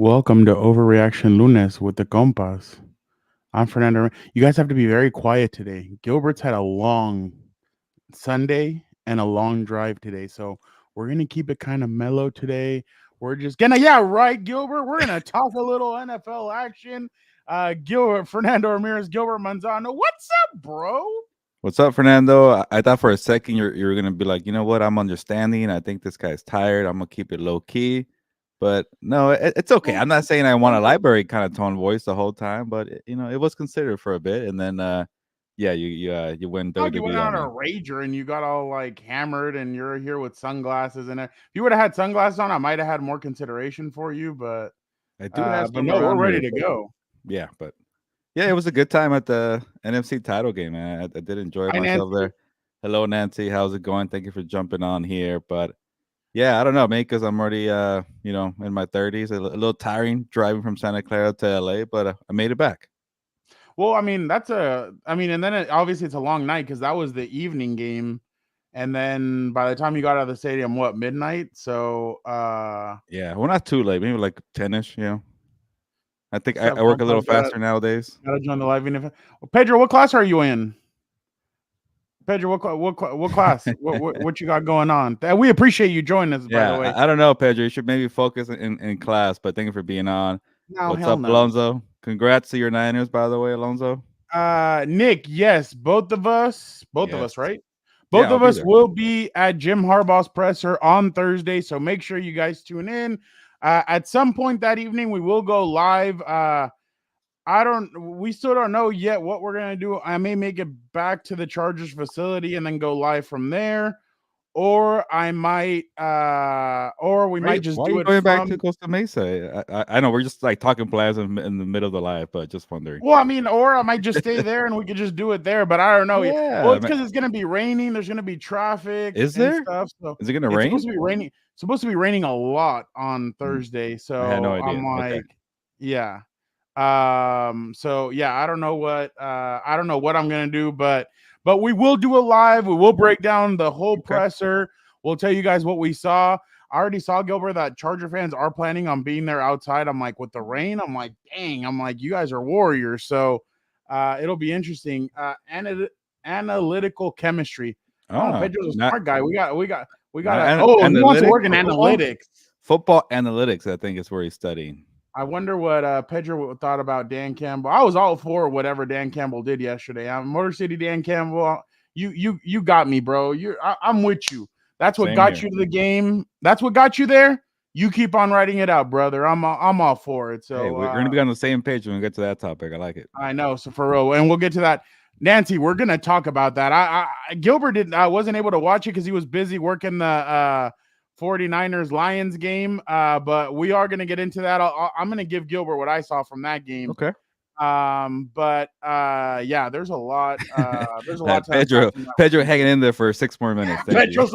Welcome to Overreaction Lunes with the Compas. I'm Fernando. You guys have to be very quiet today. Gilbert's had a long Sunday and a long drive today, so we're gonna keep it kind of mellow today. We're just gonna, yeah, right, Gilbert. We're gonna talk a little NFL action. Gilbert, Fernando Ramirez, Gilbert Manzano. What's up, bro? What's up, Fernando? I thought for a second you're gonna be like, you know what? I'm understanding. I think this guy's tired. I'm gonna keep it low key, but no, it's okay. I'm not saying I want a library kind of tone voice the whole time, but it was considered for a bit, and then yeah, you went Like you went WWE on on a me. rager and you got all like hammered, and you're here with sunglasses. And if you would have had sunglasses on, I might have had more consideration for you. But I do have but some no, we're around ready here, to but go. yeah, but yeah, it was a good time at the NFC title game, man. I did enjoy Hi, myself Nancy. there. Hello, Nancy. How's it going? Thank you for jumping on here, but yeah, I don't know, maybe because I'm already, in my 30s, a little tiring driving from Santa Clara to LA, but I made it back. Well, I mean, and then obviously it's a long night because that was the evening game. And then by the time you got out of the stadium, what, midnight? So, Yeah, well, not too late, maybe like 10ish. I think what's I up, work a little Compas? faster nowadays. Gotta join the live. Well, Pedro, what class are you in? Pedro, what class? What you got going on? We appreciate you joining us, by the Yeah, way. I don't know, Pedro. You should maybe focus in class, but thank you for being on. No, What's hell up, no. Alonzo? Congrats to your Niners, by the way, Alonzo. Nick, yes, both of us, Yes. right? Yeah, Both I'll of be us there. will be at Jim Harbaugh's presser on Thursday, so make sure you guys tune in. At some point that evening, we will go live. We still don't know yet what we're gonna do. I may make it back to the Chargers facility and then go live from there, or we might just Why are do you it going back to from. Costa Mesa? I know we're just like talking plans in the middle of the live, but just wondering. Well, I mean, or I might just stay there and we could just do it there, but I don't know yet. Well, Yeah, it's because it's gonna be raining. There's gonna be traffic is and there? stuff. So Is it gonna it's rain? supposed to be raining. Supposed to be raining a lot on Mm, Thursday. I had no So idea. I'm Okay. like, yeah. So yeah, I don't know what I'm gonna do, but we will do a live. We will break down the whole Okay. presser. We'll tell you guys what we saw. I already saw, Gilbert, that Charger fans are planning on being there outside. I'm like, with the rain, I'm like, dang, I'm like, you guys are warriors. So it'll be interesting. Analytical chemistry. Oh, Ah, Pedro's a not smart guy. We got not a oh, he wants to analytics work in for football. analytics. Football analytics, I think, is where he's studying. I wonder what Pedro thought about Dan Campbell. I was all for whatever Dan Campbell did yesterday. I'm Motor City Dan Campbell. You got me, bro. I'm with you. That's what Same got here. you to the game. That's what got you there. You keep on writing it out, brother. I'm all for it. Hey, So we're gonna be on the same page when we get to that topic. I like it. I know. So for real, and we'll get to that. Nancy, we're gonna talk about that. Gilbert didn't. I wasn't able to watch it because he was busy working the 49ers Lions game. But we are gonna get into that. I'm gonna give Gilbert what I saw from that game. Okay. But yeah, there's a lot to unpack Pedro, from that Pedro one. hanging in there for 6 more minutes. Thank you.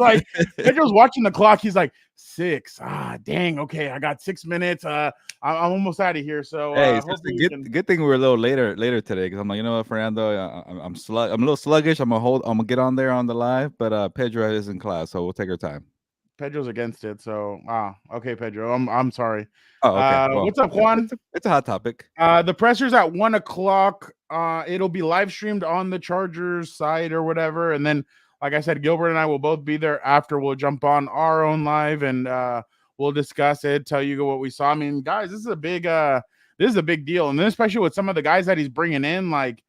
Pedro's watching the clock. He's like, 6. Dang. Okay, I got 6 minutes. I'm almost out of here. So Hey, it's just a hopefully we can. good thing we're a little later today because I'm like, you know what, Fernando, I'm a little sluggish. I'm gonna get on there on the live, but Pedro is in class, so we'll take our time. Pedro's against it. So okay, Pedro. I'm sorry. Oh, okay. Well, What's up, Juan? it's a hot topic. The presser's at 1 o'clock. It'll be live streamed on the Chargers site or whatever. And then, like I said, Gilbert and I will both be there after. We'll jump on our own live and we'll discuss it, tell you what we saw. I mean, guys, this is a big deal. And then especially with some of the guys that he's bringing in, like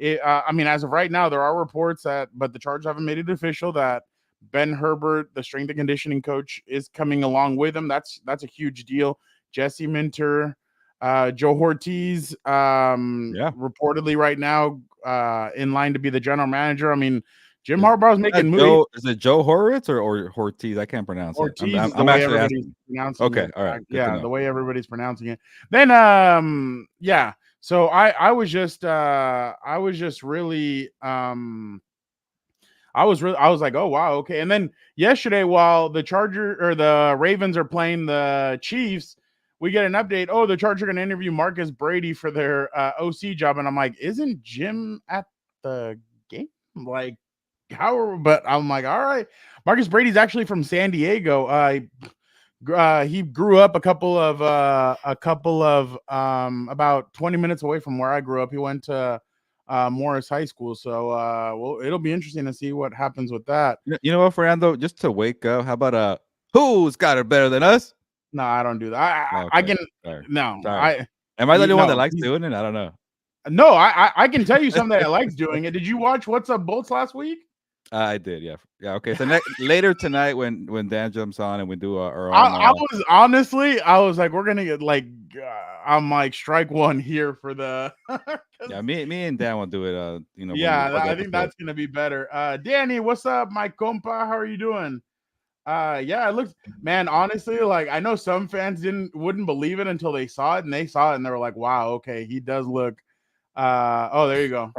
I mean, as of right now, there are reports but the Chargers haven't made it official that Ben Herbert, the strength and conditioning coach, is coming along with him. That's a huge deal. Jesse Minter, Joe Ortiz, Yeah. reportedly right now in line to be the general manager. I mean, Jim Harbaugh's making moves. Is it Joe Horowitz or Ortiz? I can't pronounce it. Ortiz is the I'm way actually everybody's asking. pronouncing Okay, it. all right, good to Yeah, know. the way everybody's pronouncing it. Then, yeah. So I was just really I was like, oh wow, okay. And then yesterday, while the Ravens are playing the Chiefs, we get an update. Oh, the Chargers are going to interview Marcus Brady for their OC job, and I'm like, isn't Jim at the game? Like, but I'm like, all right. Marcus Brady's actually from San Diego. He grew up about 20 minutes away from where I grew up. He went to Morris High School. So well, it'll be interesting to see what happens with that. You know what, Fernando? Just to wake up, how about who's got it better than us? No, I don't do that. I Okay, can sorry, no. sorry. Am I the only one that No, likes doing it? I don't know. no. I can tell you something that I likes doing it. Did you watch What's Up Bolts last week? I did, yeah, yeah. Okay, so later tonight, when Dan jumps on and we do our own. I was honestly, I was like, we're gonna get like, I'm like strike one here for the. Yeah, me and Dan will do it. When we Yeah, record the I think episode. that's gonna be better. Danny, what's up, my compa? How are you doing? Yeah, it looks, man, honestly, like I know some fans wouldn't believe it until they saw it, and they saw it and they were like, wow, okay, he does look. Oh, there you go.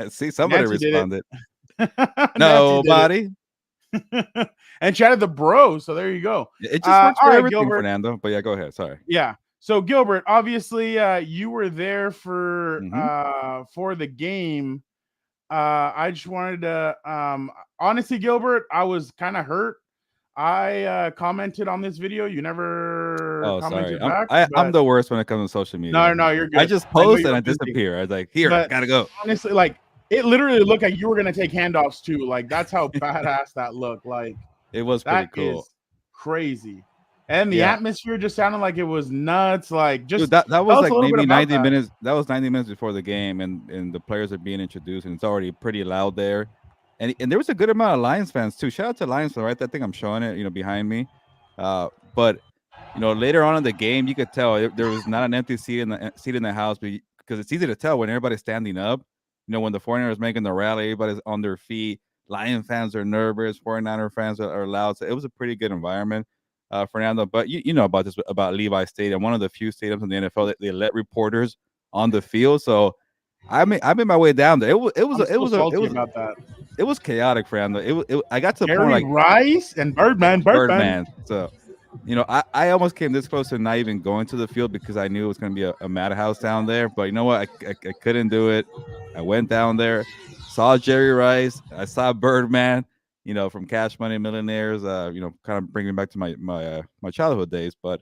See, somebody Nancy did responded. it. Nancy did it. Nobody. And chatted the bro. So there you go. It just works All for right, everything, Gilbert. Fernando. But yeah, go ahead. Sorry. Yeah. So Gilbert, obviously, you were there for Mhm. the game. I just wanted to honestly, Gilbert, I was kind of hurt. I commented on this video. You never Oh, sorry. commented back, I'm but the worst when it comes to social media. no, you're I good. just I know post you and were I busy, disappear. I was like, here, but gotta go. honestly, like it literally looked like you were gonna take handoffs too. Like that's how badass that looked. Like It was pretty that cool. is crazy. And the Yeah. atmosphere just sounded like it was nuts. Like Dude, just that was tell us a like little bit maybe about 90 that. minutes. That was 90 minutes before the game, and the players are being introduced, and it's already pretty loud there. And there was a good amount of Lions fans too. Shout out to Lions fans, right? I think I'm showing it, behind me. But later on in the game, you could tell there was not an empty seat in the house, because it's easy to tell when everybody's standing up. When the 49ers making the rally, everybody's on their feet. Lion fans are nervous. 49er fans are loud. So it was a pretty good environment, Fernando. But you know about this, about Levi Stadium, one of the few stadiums in the NFL that they let reporters on the field. So I made my way down there. I'm so salty about that. It was chaotic, Fernando. I got to the point Gary like Rice and Birdman. Birdman. So I almost came this close to not even going to the field because I knew it was going to be a madhouse down there. But you know what? I couldn't do it. I went down there, saw Jerry Rice. I saw Birdman, from Cash Money Millionaires, kind of bringing me back to my childhood days. But,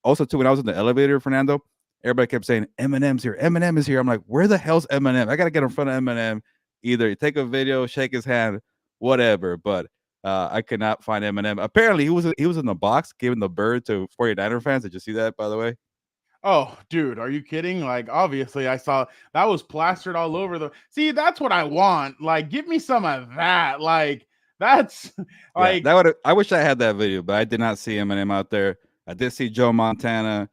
also, too, when I was in the elevator, Fernando, everybody kept saying, Eminem's here. Eminem is here. I'm like, where the hell's Eminem? I got to get in front of Eminem. Either take a video, shake his hand, whatever. But I could not find Eminem. Apparently, he was in the box giving the bird to 49er fans. Did you see that, by the way? Oh, dude, are you kidding? Like, obviously, I saw that was plastered all over the. See, that's what I want. Like, give me some of that. Like, that's Yeah, like that would. I wish I had that video, but I did not see Eminem out there. I did see Joe Montana.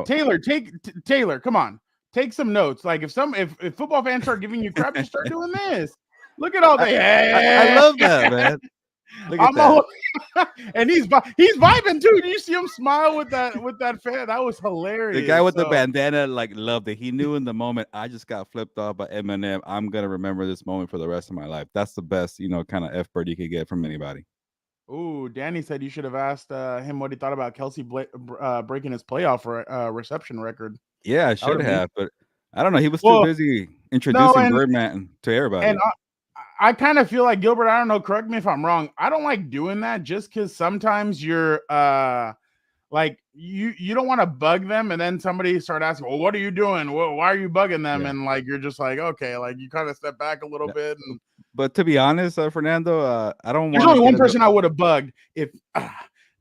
Taylor, come on, take some notes. Like, if football fans start giving you crap, just start doing this. Look at all the. I love that, man. Look at that. And he's vibing too. Do you see him smile with that fan? That was hilarious. The guy with the bandana loved it. He knew in the moment, I just got flipped off by Eminem. I'm gonna remember this moment for the rest of my life. That's the best, kind of F bird you could get from anybody. Ooh, Danny said you should have asked him what he thought about Kelsey breaking his playoff reception record. Yeah, I should have, but I don't know. He was too busy introducing Birdman to everybody. And I kind of feel like, Gilbert, I don't know, correct me if I'm wrong. I don't like doing that just because sometimes you're like you don't want to bug them, and then somebody start asking, well, what are you doing? Why are you bugging them? Yeah. And like you're just like, okay, like you kind of step back a little bit. But to be honest, Fernando, I don't want. There's only one person I would have bugged if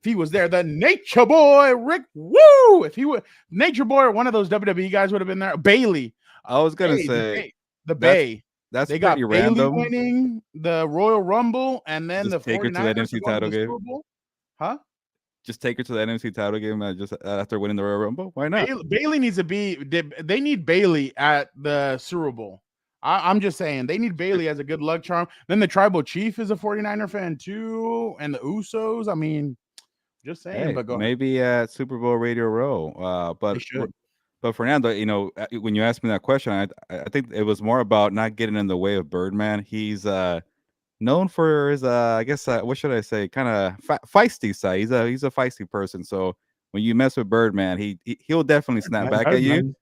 he was there. The Nature Boy, Rick Woo. If he would, Nature Boy or one of those WWE guys would have been there. Bailey. I was gonna say the Bay. That's they got Bailey random. Winning the Royal Rumble, and then just the take her to the NFC title game. Super Bowl. Huh? Just take her to the NFC title game just after winning the Royal Rumble. Why not? Bailey needs to be. They need Bailey at the Super Bowl. I'm just saying they need Bailey as a good luck charm. Then the Tribal Chief is a 49er fan too, and the Usos. I mean, just saying. Hey, but go maybe at Super Bowl Radio Row. But Fernando, when you asked me that question, I think it was more about not getting in the way of Birdman. He's known for his I guess what should I say, kind of feisty side. He's a feisty person. So when you mess with Birdman, he'll definitely snap back at you.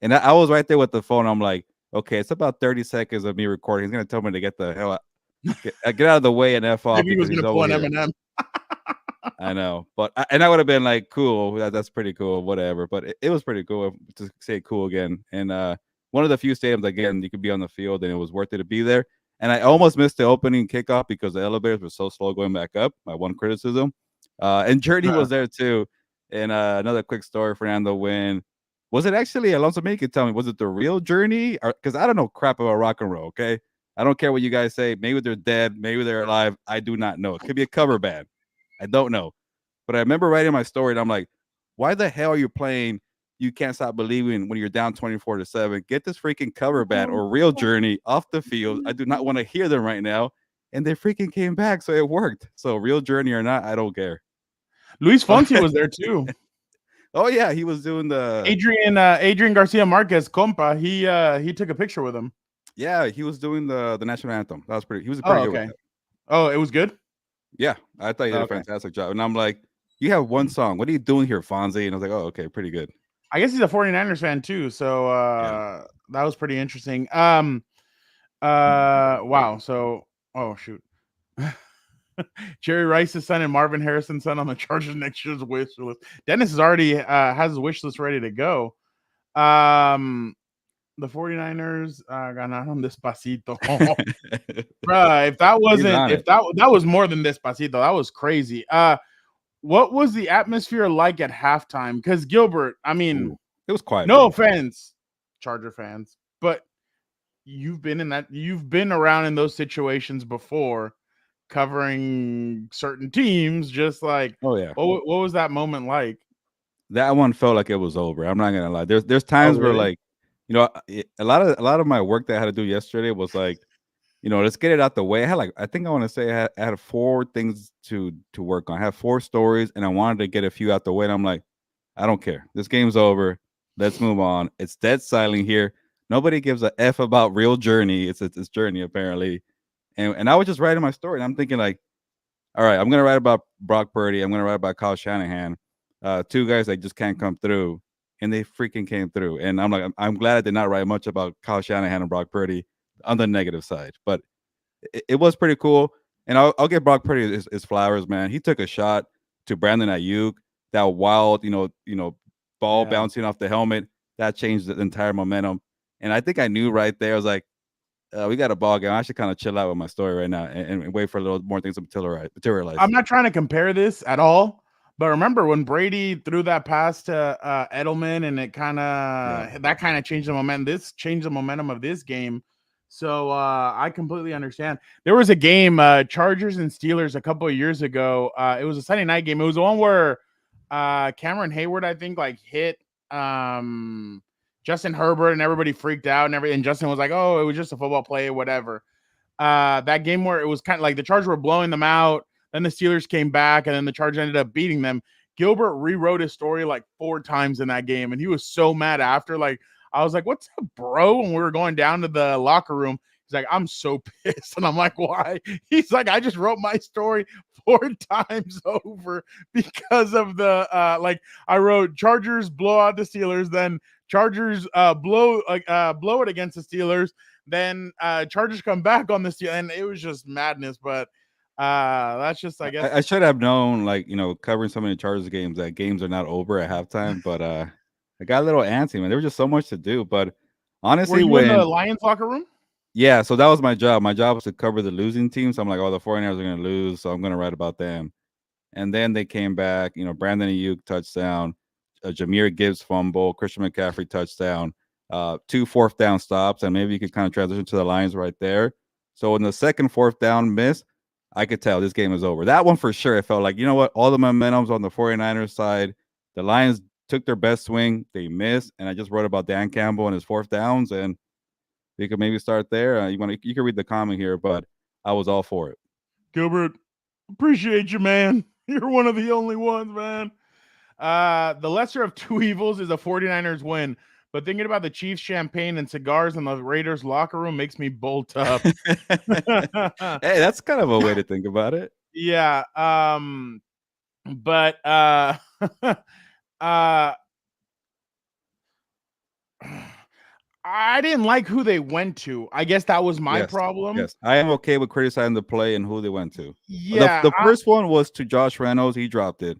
And I was right there with the phone. I'm like, okay, it's about 30 seconds of me recording. He's gonna tell me to get the hell out, get out of the way and F off. Maybe he was gonna pull an Eminem. I know, but and I would have been like, cool, that's pretty cool, whatever. But it was pretty cool to say cool again. And one of the few stadiums again you could be on the field and it was worth it to be there. And I almost missed the opening kickoff because the elevators were so slow going back up. My one criticism. And Journey was there too. And another quick story, Fernando. When was it actually Alonso? Maybe you could tell me. Was it the real Journey? Because I don't know crap about rock and roll. Okay, I don't care what you guys say. Maybe they're dead. Maybe they're alive. I do not know. It could be a cover band. I don't know. But I remember writing my story and I'm like, why the hell are you playing You Can't Stop Believing when you're down 24-7? Get this freaking cover band or real Journey off the field. I do not want to hear them right now. And they freaking came back, so it worked. So real Journey or not, I don't care. Luis Fonsi was there too. Oh yeah, he was doing the Adrian Garcia Marquez, compa. He took a picture with him. Yeah, he was doing the national anthem. That was pretty. He was pretty good with that. Oh, it was good. Yeah, I thought he did a fantastic job. And I'm like, you have one song. What are you doing here, Fonzie? And I was like, oh, okay, pretty good. I guess he's a 49ers fan too, so that was pretty interesting. Wow. So, oh shoot. Jerry Rice's son and Marvin Harrison's son on the Chargers next year's wish list. Dennis is already has his wish list ready to go. The 49ers ganaron Despacito. Bruh, if that was more than Despacito, that was crazy. What was the atmosphere like at halftime? Because Gilbert, I mean, it was quiet. No offense, Charger fans, but you've been around in those situations before, covering certain teams. Just like, oh yeah, what was that moment like? That one felt like it was over. I'm not gonna lie. There's times where like, you know, a lot of my work that I had to do yesterday was like, you know, let's get it out the way. I had like, I think I want to say I had 4 things to work on. I had 4 stories and I wanted to get a few out the way. And I'm like, I don't care. This game's over. Let's move on. It's dead silent here. Nobody gives a F about real Journey. It's Journey apparently. And I was just writing my story and I'm thinking like, all right, I'm going to write about Brock Purdy. I'm going to write about Kyle Shanahan. 2 guys that just can't come through. And they freaking came through. And I'm like, I'm glad I did not write much about Kyle Shanahan and Brock Purdy on the negative side. But it was pretty cool. And I'll give Brock Purdy his flowers, man. He took a shot to Brandon Ayuk. That wild, ball bouncing off the helmet. That changed the entire momentum. And I think I knew right there. I was like, we got a ball game. I should kind of chill out with my story right now and wait for a little more things to materialize. I'm not trying to compare this at all. But remember when Brady threw that pass to Edelman and it that kind of changed the momentum. This changed the momentum of this game. So I completely understand. There was a game, Chargers and Steelers a couple of years ago. It was a Sunday night game. It was the one where Cameron Hayward, I think, like hit Justin Herbert and everybody freaked out and everything. And Justin was like, oh, it was just a football play, whatever. That game where it was kind of like the Chargers were blowing them out. Then the Steelers came back, and then the Chargers ended up beating them. Gilbert rewrote his story like 4 times in that game, and he was so mad after. Like, I was like, what's up, bro? When we were going down to the locker room, he's like, I'm so pissed. And I'm like, why? He's like, I just wrote my story 4 times over because of the I wrote Chargers blow out the Steelers, then Chargers blow it against the Steelers, then Chargers come back on the Steelers, and it was just madness. But that's just, I guess I should have known, covering so many Chargers games, that games are not over at halftime. But I got a little antsy, man. There was just so much to do. But honestly, were you in the Lions locker room? Yeah, so that was my job. My job was to cover the losing team. So I'm like, oh, the 49ers are going to lose, so I'm going to write about them. And then they came back. Brandon Ayuk touchdown, Jahmyr Gibbs fumble, Christian McCaffrey touchdown, 2 4th down stops, and maybe you could kind of transition to the Lions right there. So in the second 4th down miss, I could tell this game is over. That one for sure, it felt like, you know what? All the momentum's on the 49ers side. The Lions took their best swing. They missed. And I just wrote about Dan Campbell and his 4th downs. And we could maybe start there. You can read the comment here, but I was all for it. Gilbert, appreciate you, man. You're one of the only ones, man. The lesser of 2 evils is a 49ers win. But thinking about the Chiefs champagne and cigars in the Raiders locker room makes me bolt up. Hey, that's kind of a way to think about it. Yeah. But I didn't like who they went to. I guess that was my Yes, problem. yes. I am okay with criticizing the play and who they went to. Yeah, The first one was to Josh Reynolds. He dropped it.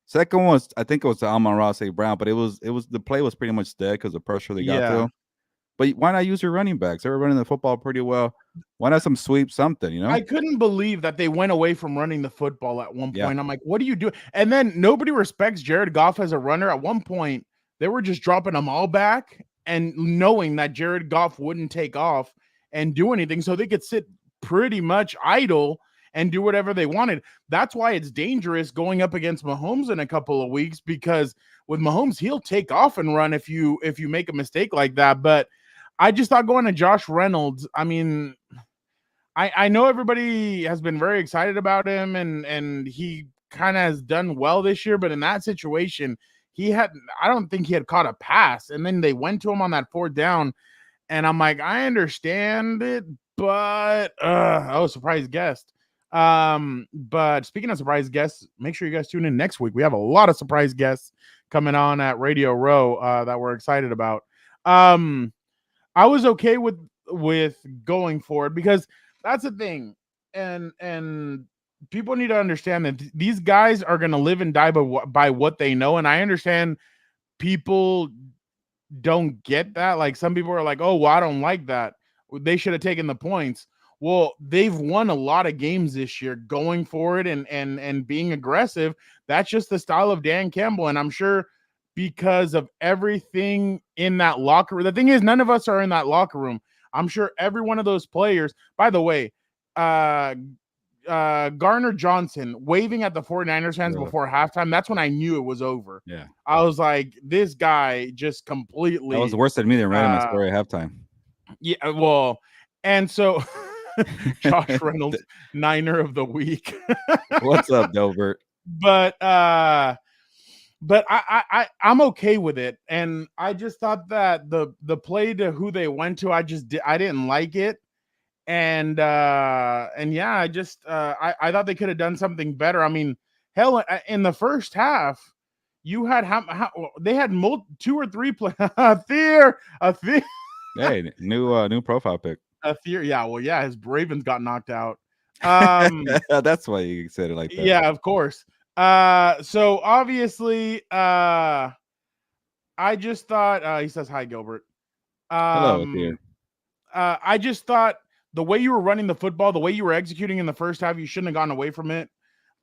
Second one was, I think it was to Amon-Ra St. Brown, but it was the play was pretty much dead because the pressure they got to yeah. him. But why not use your running backs? They were running the football pretty well. Why not some sweep something, you know? I couldn't believe that they went away from running the football at one Yeah. point. I'm like, what are you doing? And then nobody respects Jared Goff as a runner. At one point, they were just dropping them all back and knowing that Jared Goff wouldn't take off and do anything, so they could sit pretty much idle and do whatever they wanted. That's why it's dangerous going up against Mahomes in a couple of weeks, because with Mahomes, he'll take off and run if you make a mistake like that. But I just thought going to Josh Reynolds, I mean, I know everybody has been very excited about him, and he kind of has done well this year, but in that situation, I don't think he had caught a pass. And then they went to him on that 4th down, and I'm like, I understand it, but oh, surprise guest. But speaking of surprise guests, make sure you guys tune in next week. We have a lot of surprise guests coming on at Radio Row that we're excited about. I was okay with going for it, because that's the thing, and people need to understand that these guys are going to live and die by what they know. And I understand people don't get that. Like, some people are like, oh, well, I don't like that, they should have taken the points. Well, they've won a lot of games this year going for it and being aggressive. That's just the style of Dan Campbell. And I'm sure because of everything in that locker room. The thing is, none of us are in that locker room. I'm sure every one of those players, by the way, Garner Johnson waving at the 49ers fans before halftime. That's when I knew it was over. Yeah. I was like, this guy just completely. That was worse than me than writing my story at halftime. Yeah, well, and so Josh Reynolds, Niner of the week. What's up, Gilbert? But I'm okay with it, and I just thought that the play to who they went to, I didn't like it, and yeah, I thought they could have done something better. I mean, hell, in the first half, you had they had 2 or 3 play a fear. Hey, new profile pic. Yeah, his Ravens got knocked out. That's why you said it like that. Yeah, of course. So obviously, I just thought he says hi, Gilbert. Hello, dear. I just thought the way you were running the football, the way you were executing in the first half, you shouldn't have gone away from it.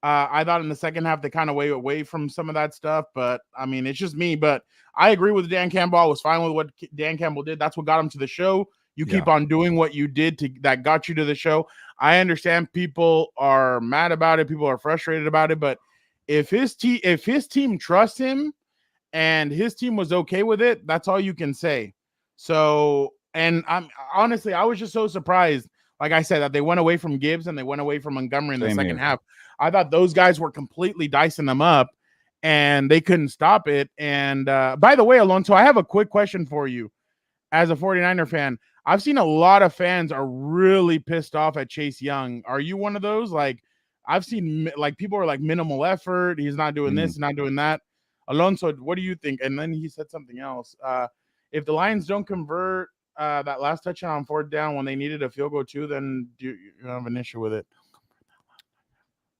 I thought in the second half they kind of went away from some of that stuff, but I mean, it's just me. But I agree with Dan Campbell. I was fine with what Dan Campbell did. That's what got him to the show. You keep on doing what you did that got you to the show. I understand people are mad about it. People are frustrated about it, but if his team trusts him and his team was okay with it, that's all you can say. So, and I was just so surprised. Like I said, that they went away from Gibbs and they went away from Montgomery in the second half. I thought those guys were completely dicing them up and they couldn't stop it. And by the way, Alonso, I have a quick question for you. As a 49er fan, I've seen a lot of fans are really pissed off at Chase Young. Are you one of those? Like, I've seen like people are like minimal effort. He's not doing this, not doing that. Alonso, what do you think? And then he said something else. If the Lions don't convert that last touchdown on 4th down when they needed a field goal too, then you have an issue with it.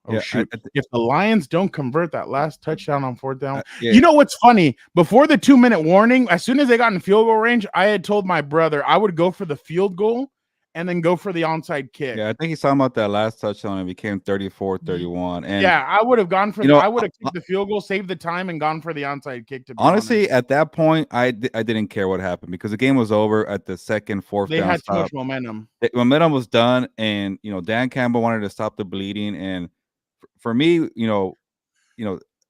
Oh, yeah, shoot. If the Lions don't convert that last touchdown on 4th down, you know what's funny? Before the 2-minute warning, as soon as they got in field goal range, I had told my brother I would go for the field goal and then go for the onside kick. Yeah, I think he's talking about that last touchdown and it became 34-31. And yeah, I would have gone for I would have kicked the field goal, saved the time, and gone for the onside kick. To be honestly, honest. At that point, I didn't care what happened because the game was over at the second, 4th down. They had too much momentum. The momentum was done, and Dan Campbell wanted to stop the bleeding. And for me,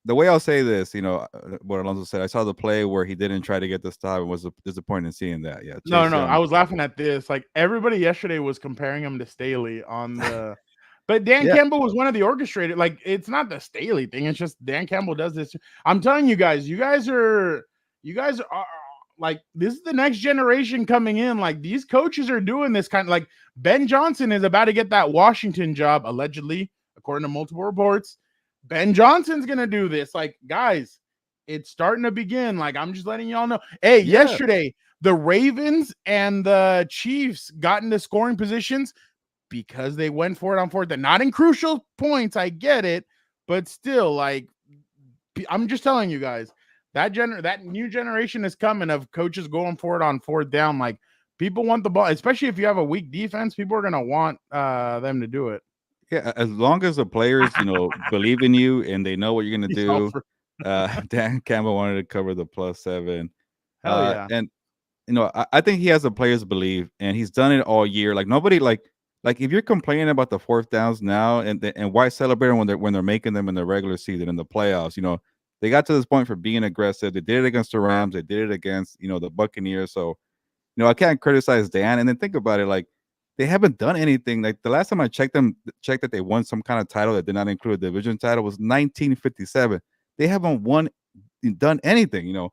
the way I'll say this, what Alonso said, I saw the play where he didn't try to get the stop and was disappointed in seeing that. Yeah. No, I was laughing at this. Like, everybody yesterday was comparing him to Staley on the, but Dan Campbell was one of the orchestrated. Like, it's not the Staley thing. It's just Dan Campbell does this. I'm telling you guys are like, this is the next generation coming in. Like, these coaches are doing this kind of, like, Ben Johnson is about to get that Washington job, allegedly, according to multiple reports. Ben Johnson's going to do this. Like, guys, it's starting to begin. Like, I'm just letting y'all know. Hey, yesterday, The Ravens and the Chiefs got into scoring positions because they went for it on fourth and not in crucial points. I get it, but still, like, I'm just telling you guys, that new generation is coming of coaches going for it on fourth down. Like, people want the ball, especially if you have a weak defense. People are gonna want them to do it. Yeah, as long as the players, believe in you and they know what you're gonna He's all do. for Dan Campbell wanted to cover the +7. hell yeah. And I think he has the players believe, and he's done it all year. Like nobody like if you're complaining about the fourth downs now, and why celebrate them when they're making them in the regular season in the playoffs? They got to this point for being aggressive. They did it against the Rams. They did it against the Buccaneers. So I can't criticize Dan. And then think about it, like they haven't done anything. Like the last time I checked that they won some kind of title that did not include a division title was 1957. They haven't done anything.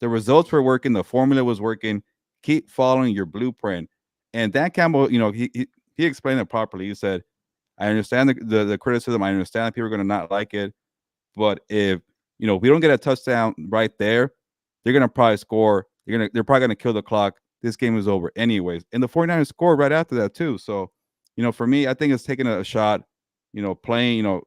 The results were working, the formula was working. Keep following your blueprint. And Dan Campbell, he explained it properly. He said, I understand the criticism. I understand that people are going to not like it. But if we don't get a touchdown right there, they're going to probably score. They're probably going to kill the clock. This game is over anyways. And the 49ers scored right after that too. So, for me, I think it's taking a shot, playing,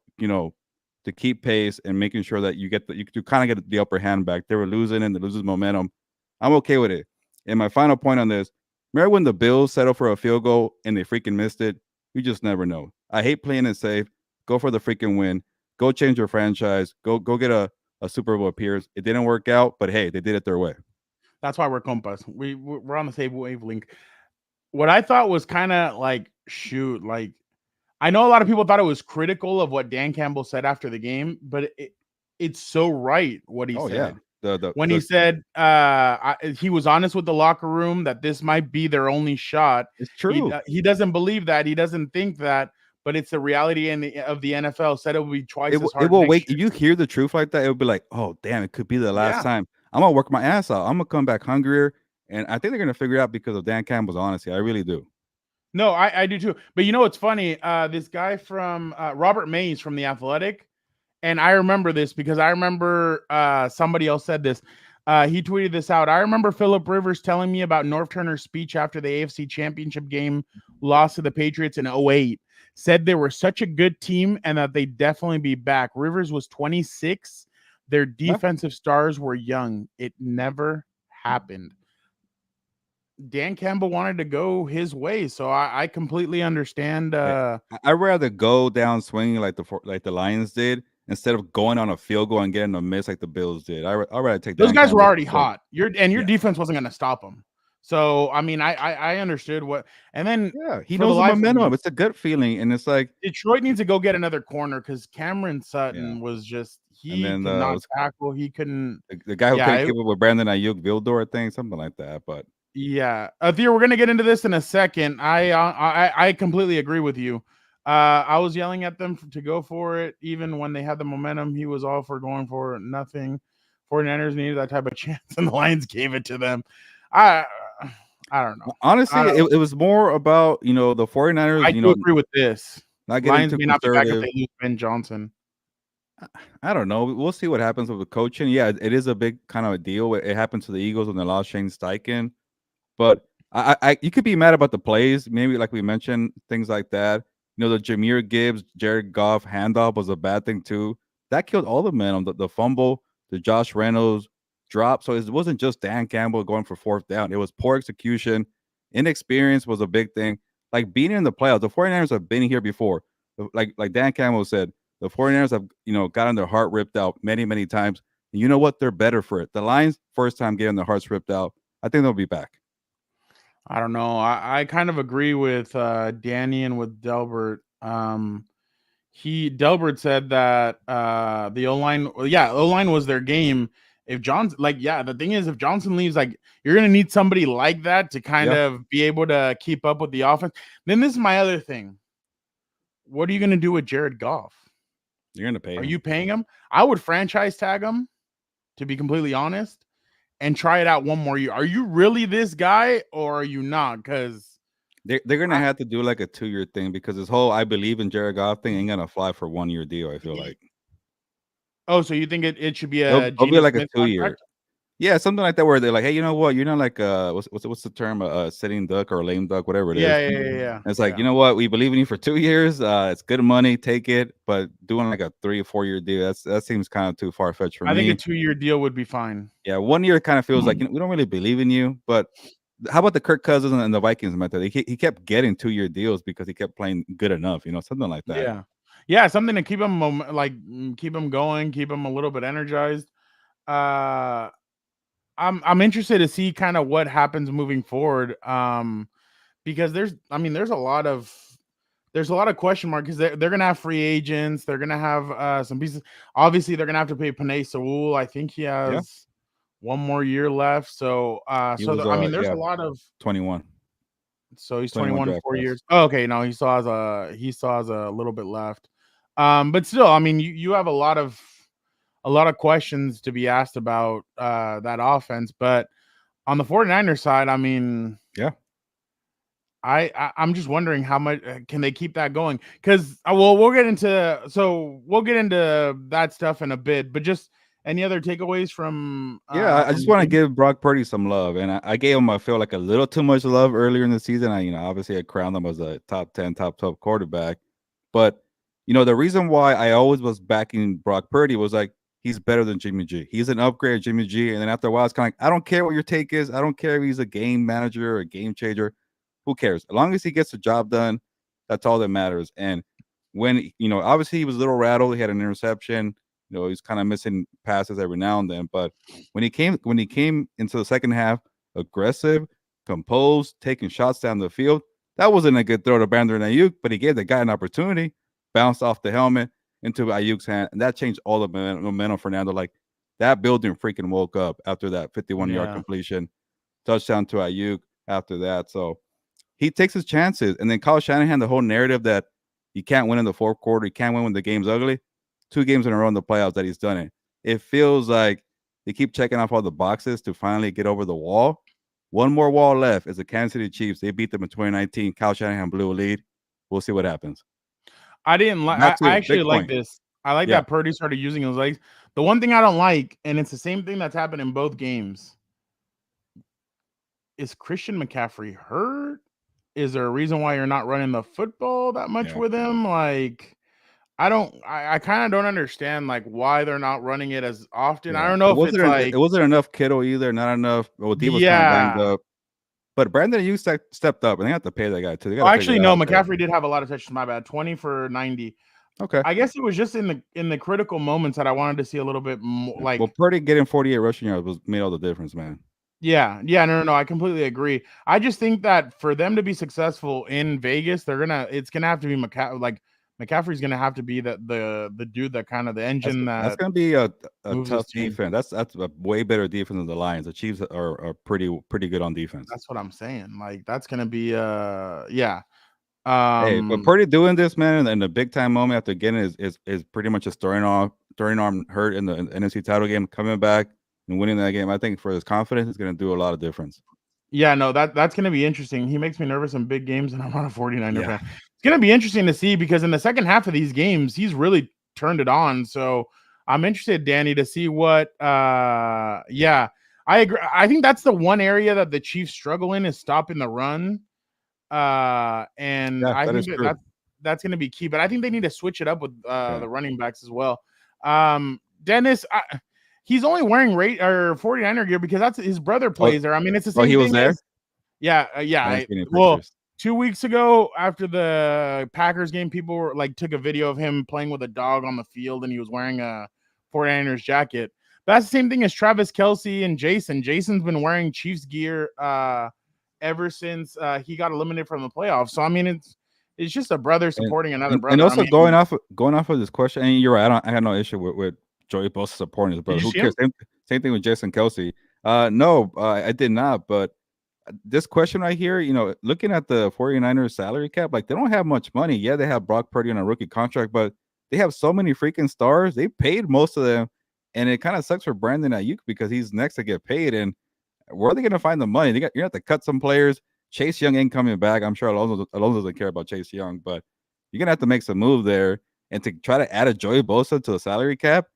to keep pace and making sure that you kind of get the upper hand back. They were losing and they loses momentum. I'm okay with it. And my final point on this, remember when the Bills settled for a field goal and they freaking missed it? You just never know. I hate playing it safe. Go for the freaking win. Go change your franchise. Go get a Super Bowl appearance. It didn't work out, but hey, they did it their way. That's why we're Compas. We're on the same wavelength. What I thought was kind of like, shoot, like, I know a lot of people thought it was critical of what Dan Campbell said after the game, but it's so right what he said. Yeah. When he said he was honest with the locker room that this might be their only shot. It's true. He doesn't believe that. He doesn't think that, but it's the reality of the NFL. Said it will be twice as hard. It will wake. If you hear the truth like that, it will be like, oh damn, it could be the last time. I'm gonna work my ass out. I'm gonna come back hungrier, and I think they're gonna figure it out because of Dan Campbell's honesty. I really do. No, I do too. But what's funny? This guy from Robert Mays from The Athletic, and I remember this because I remember somebody else said this. He tweeted this out. I remember Phillip Rivers telling me about Norv Turner's speech after the AFC Championship game loss to the Patriots in 2008. Said they were such a good team and that they'd definitely be back. Rivers was 26. Their defensive stars were young. It never happened. Dan Campbell wanted to go his way, so I completely understand. I'd rather go down swinging like the Lions did instead of going on a field goal and getting a miss like the Bills did. I'd rather take those Dan guys Campbell were already hot. Your defense wasn't going to stop them. So I mean, I understood what, and then he knows the momentum. It's a gut feeling, and it's like Detroit needs to go get another corner because Cameron Sutton was just could not tackle. He couldn't. The guy who couldn't keep up with Brandon Ayuk, Vildor thing, something like that. But yeah, Theo, we're gonna get into this in a second. I completely agree with you. I was yelling at them to go for it, even when they had the momentum. He was all for going for it. Nothing. 49ers needed that type of chance, and the Lions gave it to them. I don't know. Honestly, it was more about the 49ers. I do agree with this. Not getting Lions too may not be back if conservative. they lose Ben Johnson. I don't know. We'll see what happens with the coaching. Yeah, it is a big kind of a deal. It happened to the Eagles when they lost Shane Steichen. But you could be mad about the plays, maybe like we mentioned, things like that. The Jahmyr Gibbs, Jared Goff handoff was a bad thing too. That killed all the men. The fumble, the Josh Reynolds drop. So it wasn't just Dan Campbell going for fourth down. It was poor execution. Inexperience was a big thing. Like being in the playoffs, the 49ers have been here before. Like Dan Campbell said, the 49ers have gotten their heart ripped out many, many times. And you know what? They're better for it. The Lions, first time getting their hearts ripped out. I think they'll be back. I don't know. I kind of agree with Danny and with Delbert. Delbert said that the O-line, O-line was their game. If Johnson, the thing is, if Johnson leaves, you're gonna need somebody like that to kind of be able to keep up with the offense. Then this is my other thing. What are you gonna do with Jared Goff? You're gonna pay him. Are you paying him? I would franchise tag him, to be completely honest, and try it out one more year. Are you really this guy or are you not? Because they're gonna have to do like a 2-year thing because this whole I believe in Jared Goff thing ain't gonna fly for 1-year deal. I feel like. Oh, so you think it should be it'll be like a 2-year? Yeah, something like that where they're like, "Hey, you know what? You're not like what's the term? Sitting duck or lame duck, whatever it is." And it's like, Yeah. you know what? We believe in you for 2 years. It's good money, take it. But doing like a 3 or 4 year deal, that seems kind of too far fetched for I think a me. 2-year deal would be fine. Yeah, 1 year kind of feels like we don't really believe in you. But how about the Kirk Cousins and the Vikings method? He kept getting 2 year deals because he kept playing good enough, something like that. Yeah. Yeah, something to keep him keep him going, keep him a little bit energized. Uh I'm interested to see kind of what happens moving forward. Because there's a lot of question marks because they're gonna have free agents, they're gonna have some pieces. Obviously, they're gonna have to pay Panay Sewell. I think he Yeah, has one more year left. So he was there's a lot of 21, so he's 21 21, draft 4 years. class. Oh, okay, no, he still has a little bit left. But still, I mean, you have a lot of questions to be asked about that offense. But on the 49ers side, I mean, Yeah. I'm just wondering how much can they keep that going? Because well, we'll get into that stuff in a bit. But just any other takeaways Yeah, I from just the want to game? give Brock Purdy some love, and I gave him, I feel like, a little too much love earlier in the season. Obviously I crowned him as a top 10, top 12 quarterback, but the reason why I always was backing Brock Purdy was like he's better than Jimmy G. He's an upgrade of Jimmy G, and then after a while, it's kind of like I don't care what your take is. I don't care if he's a game manager or a game changer. Who cares? As long as he gets the job done, that's all that matters. And when obviously he was a little rattled, he had an interception. He's kind of missing passes every now and then, but when he came into the second half, aggressive, composed, taking shots down the field, that wasn't a good throw to Brandon Ayuk, but he gave the guy an opportunity, bounced off the helmet into Ayuk's hand, and that changed all the momentum. Fernando, like that building freaking woke up after that 51-yard Yeah, completion, touchdown to Ayuk after that. So he takes his chances, and then Kyle Shanahan, the whole narrative that he can't win in the fourth quarter, he can't win when the game's ugly. 2 games in a row in the playoffs that he's done it. It feels like they keep checking off all the boxes to finally get over the wall. One more wall left is the Kansas City Chiefs. They beat them in 2019. Kyle Shanahan blew a lead. We'll see what happens. I didn't like. Back to I the actually big like point. this. I like Yeah. that Purdy started using his legs. The one thing I don't like, and it's the same thing that's happened in both games, is Christian McCaffrey hurt? Is there a reason why you're not running the football that much Yeah. with him? Like, I kind of don't understand like why they're not running it as often. I Yeah. don't It know if wasn't it's it like, wasn't enough Kittle either. Not enough. Well, D was kind of banged yeah. up. But Brandon Ayuk stepped up, and they have to pay that guy too. They got Oh, to figure actually, it no. out there. McCaffrey did have a lot of touches. My bad. 20 for 90. Okay. I guess it was just in the critical moments that I wanted to see a little bit more. Yeah. Well, Like, Purdy getting 48 rushing yards made all the difference, man. yeah. No. I completely agree. I just think that for them to be successful in Vegas, it's gonna have to be McCaffrey's gonna have to be the dude that kind of the That's engine that's that gonna be a moves his tough team. defense. That's a way better defense than the Lions. The Chiefs are pretty good on defense. That's what I'm saying. Like that's gonna be yeah. Hey, but Um Purdy doing this, man, in the big time moment after getting is pretty much a throwing arm hurt in the NFC title game, coming back and winning that game. I think for his confidence, it's gonna do a lot of difference. Yeah, no, that's gonna be interesting. He makes me nervous in big games, and I'm not a 49er Yeah. fan. It's gonna be interesting to see because in the second half of these games, he's really turned it on. So I'm interested, Danny, to see what yeah. I agree. I think that's the one area that the Chiefs struggle in is stopping the run. And Yeah, I that think is true. that's gonna be key. But I think they need to switch it up with Yeah. the running backs as well. Dennis, he's only wearing 49er gear because that's his brother Oh, plays there. I mean, it's the oh, same he was thing there? as yeah, I didn't see any well, pictures. 2 weeks ago after the Packers game, people were like took a video of him playing with a dog on the field, and he was wearing a 49ers jacket. But that's the same thing as Travis Kelce and Jason. Jason's been wearing Chiefs gear ever since he got eliminated from the playoffs. So I mean, it's just a brother And supporting another and brother. I also mean, going off of this question, and you're right. I have no issue with Joey Bosa supporting his did brother. you Who see him? cares? Same thing with Jason Kelsey. No, I did not. But this question right here, looking at the 49ers salary cap, like they don't have much money. Yeah, they have Brock Purdy on a rookie contract, but they have so many freaking stars. They paid most of them, and it kind of sucks for Brandon Ayuk because he's next to get paid. And where are they going to find the money? You're going to have to cut some players. Chase Young ain't coming back. I'm sure Alonso doesn't care about Chase Young, but you're going to have to make some move there. And to try to add a Joey Bosa to a salary cap,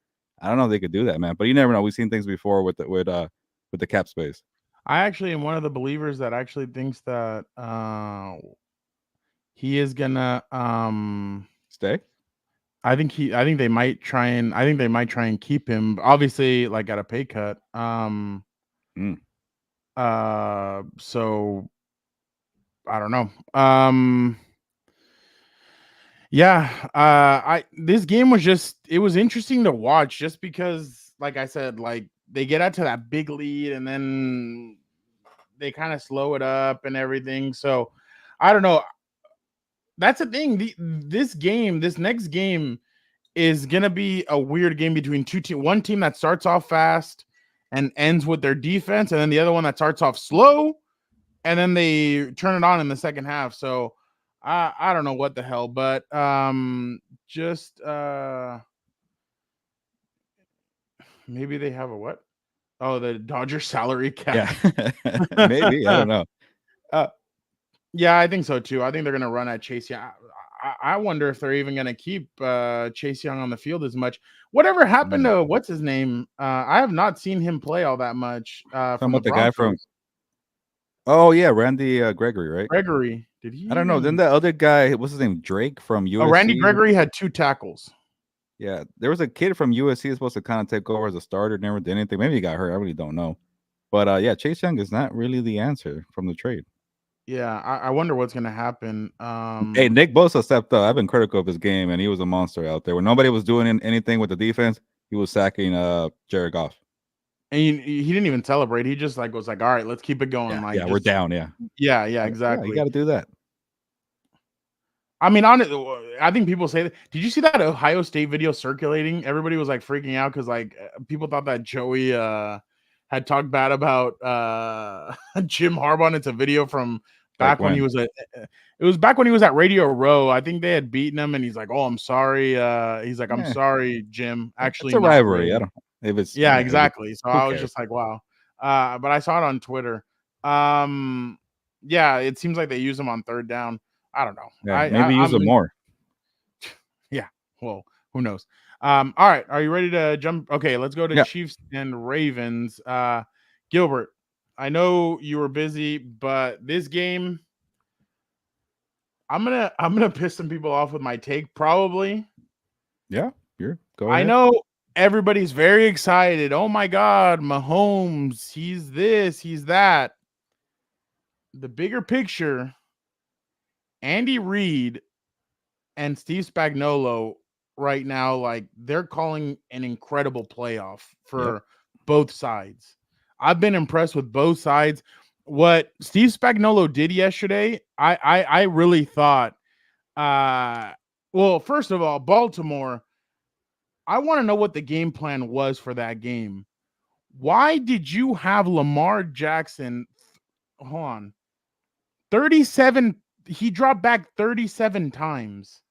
I don't know if they could do that, man. But you never know. We've seen things before with with the cap space. I actually am one of the believers that actually thinks that he is gonna Stay. I think they might try and keep him, obviously, like, at a pay cut. Mm. So I don't know. Yeah, I this game was it was interesting to watch just because, like I said, like, they get out to that big lead and then they kind of slow it up and everything. So I don't know. That's the thing. This next game is gonna be a weird game between two teams. One team that starts off fast and ends with their defense, and then the other one that starts off slow and then they turn it on in the second half. So I don't know what the hell, but just maybe they have a what? Oh, the Dodger salary cap. Yeah, maybe. I don't know. Yeah, I think so too. I think they're gonna run at Chase Young. I wonder if they're even gonna keep Chase Young on the field as much. Whatever happened to what's his name? I have not seen him play all that much from the About the Broncos. guy from. Oh yeah, Randy Gregory, right? Gregory. Did he? I don't know. Then the other guy, what's his name? Drake from USC. Oh, Randy Gregory had 2 tackles. Yeah, there was a kid from USC supposed to kind of take over as a starter. Never did anything. Maybe he got hurt. I really don't know. But yeah, Chase Young is not really the answer from the trade. Yeah, I wonder what's gonna happen. Hey, Nick Bosa stepped up. I've been critical of his game, and he was a monster out there. When nobody was doing anything with the defense, he was sacking Jared Goff. And he didn't even celebrate. He just like was like, all right, let's keep it going. Yeah, like, we're down. Yeah, exactly. Yeah, you got to do that. I mean, I think people say that. Did you see that Ohio State video circulating? Everybody was like freaking out because like people thought that Joey had talked bad about Jim Harbaugh. And it's a video from back when he was it was back when he was at Radio Row. I think they had beaten him, and he's like, "Oh, I'm sorry." He's like, "I'm sorry, Jim." Actually, it's a rivalry. Really. I don't. If it's exactly. So I was just like, "Wow." But I saw it on Twitter. Yeah, it seems like they use him on third down. I don't know. Yeah, maybe use them more. Yeah. Well, who knows? All right. Are you ready to jump? Okay, let's go to Chiefs and Ravens. Gilbert, I know you were busy, but this game, I'm gonna piss some people off with my take, probably. Yeah, go ahead. I know everybody's very excited. Oh my God, Mahomes, he's this, he's that. The bigger picture, Andy Reid and Steve Spagnuolo right now, like, they're calling an incredible playoff for both sides. I've been impressed with both sides. What Steve Spagnuolo did yesterday, I really thought, well, first of all, Baltimore, I want to know what the game plan was for that game. Why did you have Lamar Jackson, hold on, 37, he dropped back 37 times.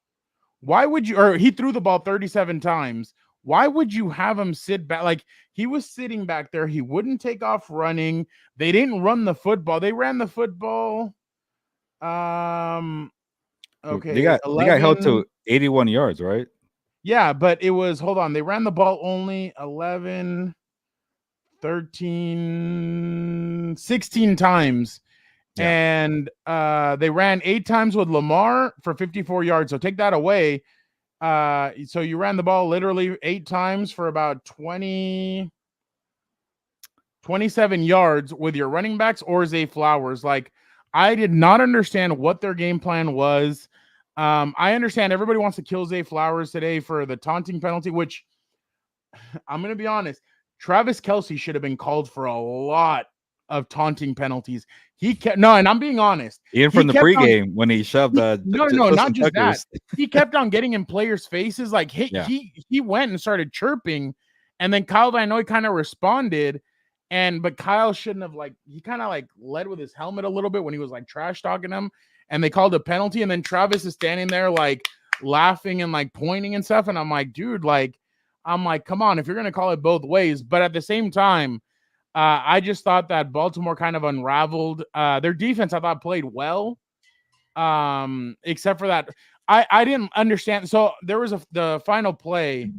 Why would you, or he threw the ball 37 times. Why would you have him sit back? Like, he was sitting back there. He wouldn't take off running. They didn't run the football. They ran the football. Okay. They got held to 81 yards, right? Yeah, but it was, hold on. They ran the ball only 11, 13, 16 times. Yeah. And they ran 8 times with Lamar for 54 yards. So take that away. So you ran the ball literally 8 times for about 27 yards with your running backs or Zay Flowers. Like, I did not understand what their game plan was. I understand everybody wants to kill Zay Flowers today for the taunting penalty, which I'm going to be honest, Travis Kelce should have been called for a lot of taunting penalties. He kept and I'm being honest. Even from the pregame when he shoved not just that. He kept on getting in players' faces. Like he went and started chirping, and then Kyle Van Noy kind of responded, but Kyle shouldn't have, like, he kind of like led with his helmet a little bit when he was like trash talking him, and they called a penalty, and then Travis is standing there like laughing and like pointing and stuff, and I'm like, dude, like, come on, if you're gonna call it both ways. But at the same time, I just thought that Baltimore kind of unraveled. Their defense, I thought, played well, except for that. I didn't understand. So there was the final play.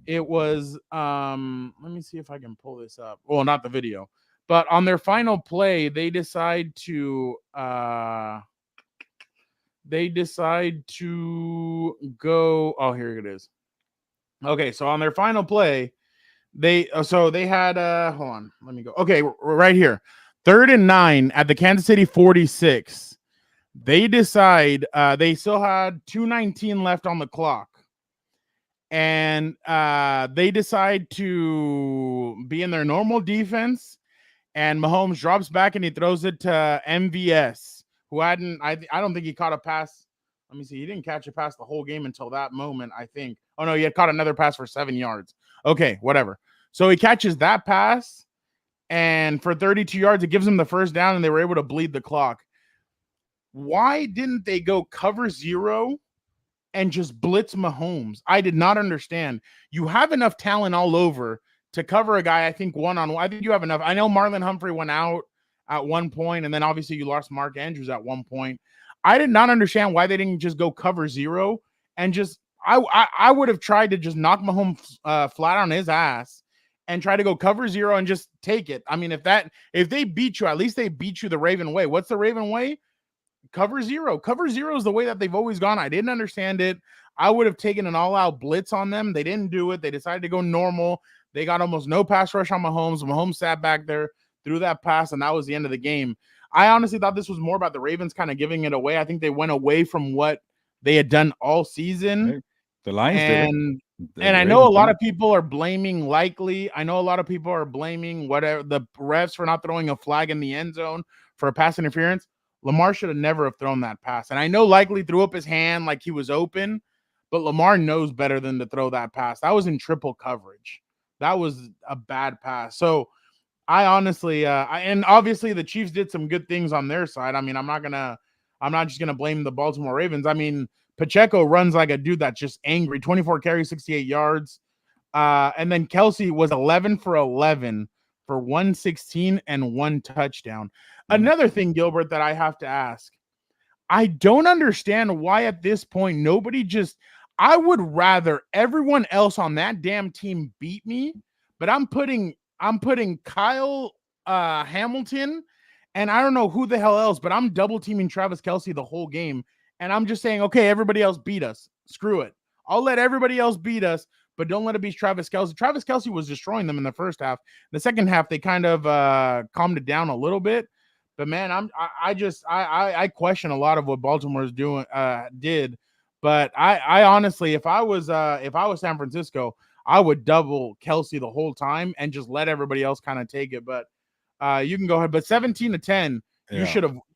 It was, let me see if I can pull this up. Well, not the video, But on their final play, they decide to go. Oh, here it is. Okay, so on their final play, they had hold on, let me go. Okay, right here. 3rd and 9 at the Kansas City 46. They decide they still had 2:19 left on the clock. And they decide to be in their normal defense, and Mahomes drops back and he throws it to MVS, who I don't think he caught a pass. Let me see. He didn't catch a pass the whole game until that moment, I think. Oh, no, he had caught another pass for 7 yards. Okay, whatever. So he catches that pass, and for 32 yards, it gives him the first down, and they were able to bleed the clock. Why didn't they go cover 0 and just blitz Mahomes? I did not understand. You have enough talent all over to cover a guy, I think, one-on-one. I think you have enough. I know Marlon Humphrey went out at one point, and then obviously you lost Mark Andrews at one point. I did not understand why they didn't just go cover 0 and just I would have tried to just knock Mahomes flat on his ass and try to go cover 0 and just take it. I mean, if they beat you, at least they beat you the Raven way. What's the Raven way? Cover 0. Cover 0 is the way that they've always gone. I didn't understand it. I would have taken an all-out blitz on them. They didn't do it. They decided to go normal. They got almost no pass rush on Mahomes. Mahomes sat back there, threw that pass, and that was the end of the game. I honestly thought this was more about the Ravens kind of giving it away. I think they went away from what they had done all season. Hey, the Lions did. And I know a lot of people are blaming Likely. I know a lot of people are blaming whatever the refs for not throwing a flag in the end zone for a pass interference. Lamar should have never have thrown that pass. And I know Likely threw up his hand like he was open, but Lamar knows better than to throw that pass. That was in triple coverage. That was a bad pass. So I honestly, and obviously the Chiefs did some good things on their side. I mean, I'm not just going to blame the Baltimore Ravens. I mean, Pacheco runs like a dude that's just angry. 24 carries, 68 yards. And then Kelsey was 11 for 11 for 116 and 1 touchdown. Another thing, Gilbert, that I have to ask, I don't understand why at this point I would rather everyone else on that damn team beat me, but I'm putting Kyle Hamilton, and I don't know who the hell else, but I'm double teaming Travis Kelce the whole game, and I'm just saying, okay, everybody else beat us. Screw it. I'll let everybody else beat us, but don't let it be Travis Kelce. Travis Kelce was destroying them in the first half. The second half, they kind of calmed it down a little bit. But man, I question a lot of what Baltimore's did. But I honestly, if I was San Francisco, I would double Kelce the whole time and just let everybody else kind of take it. But you can go ahead. But 17-10, yeah.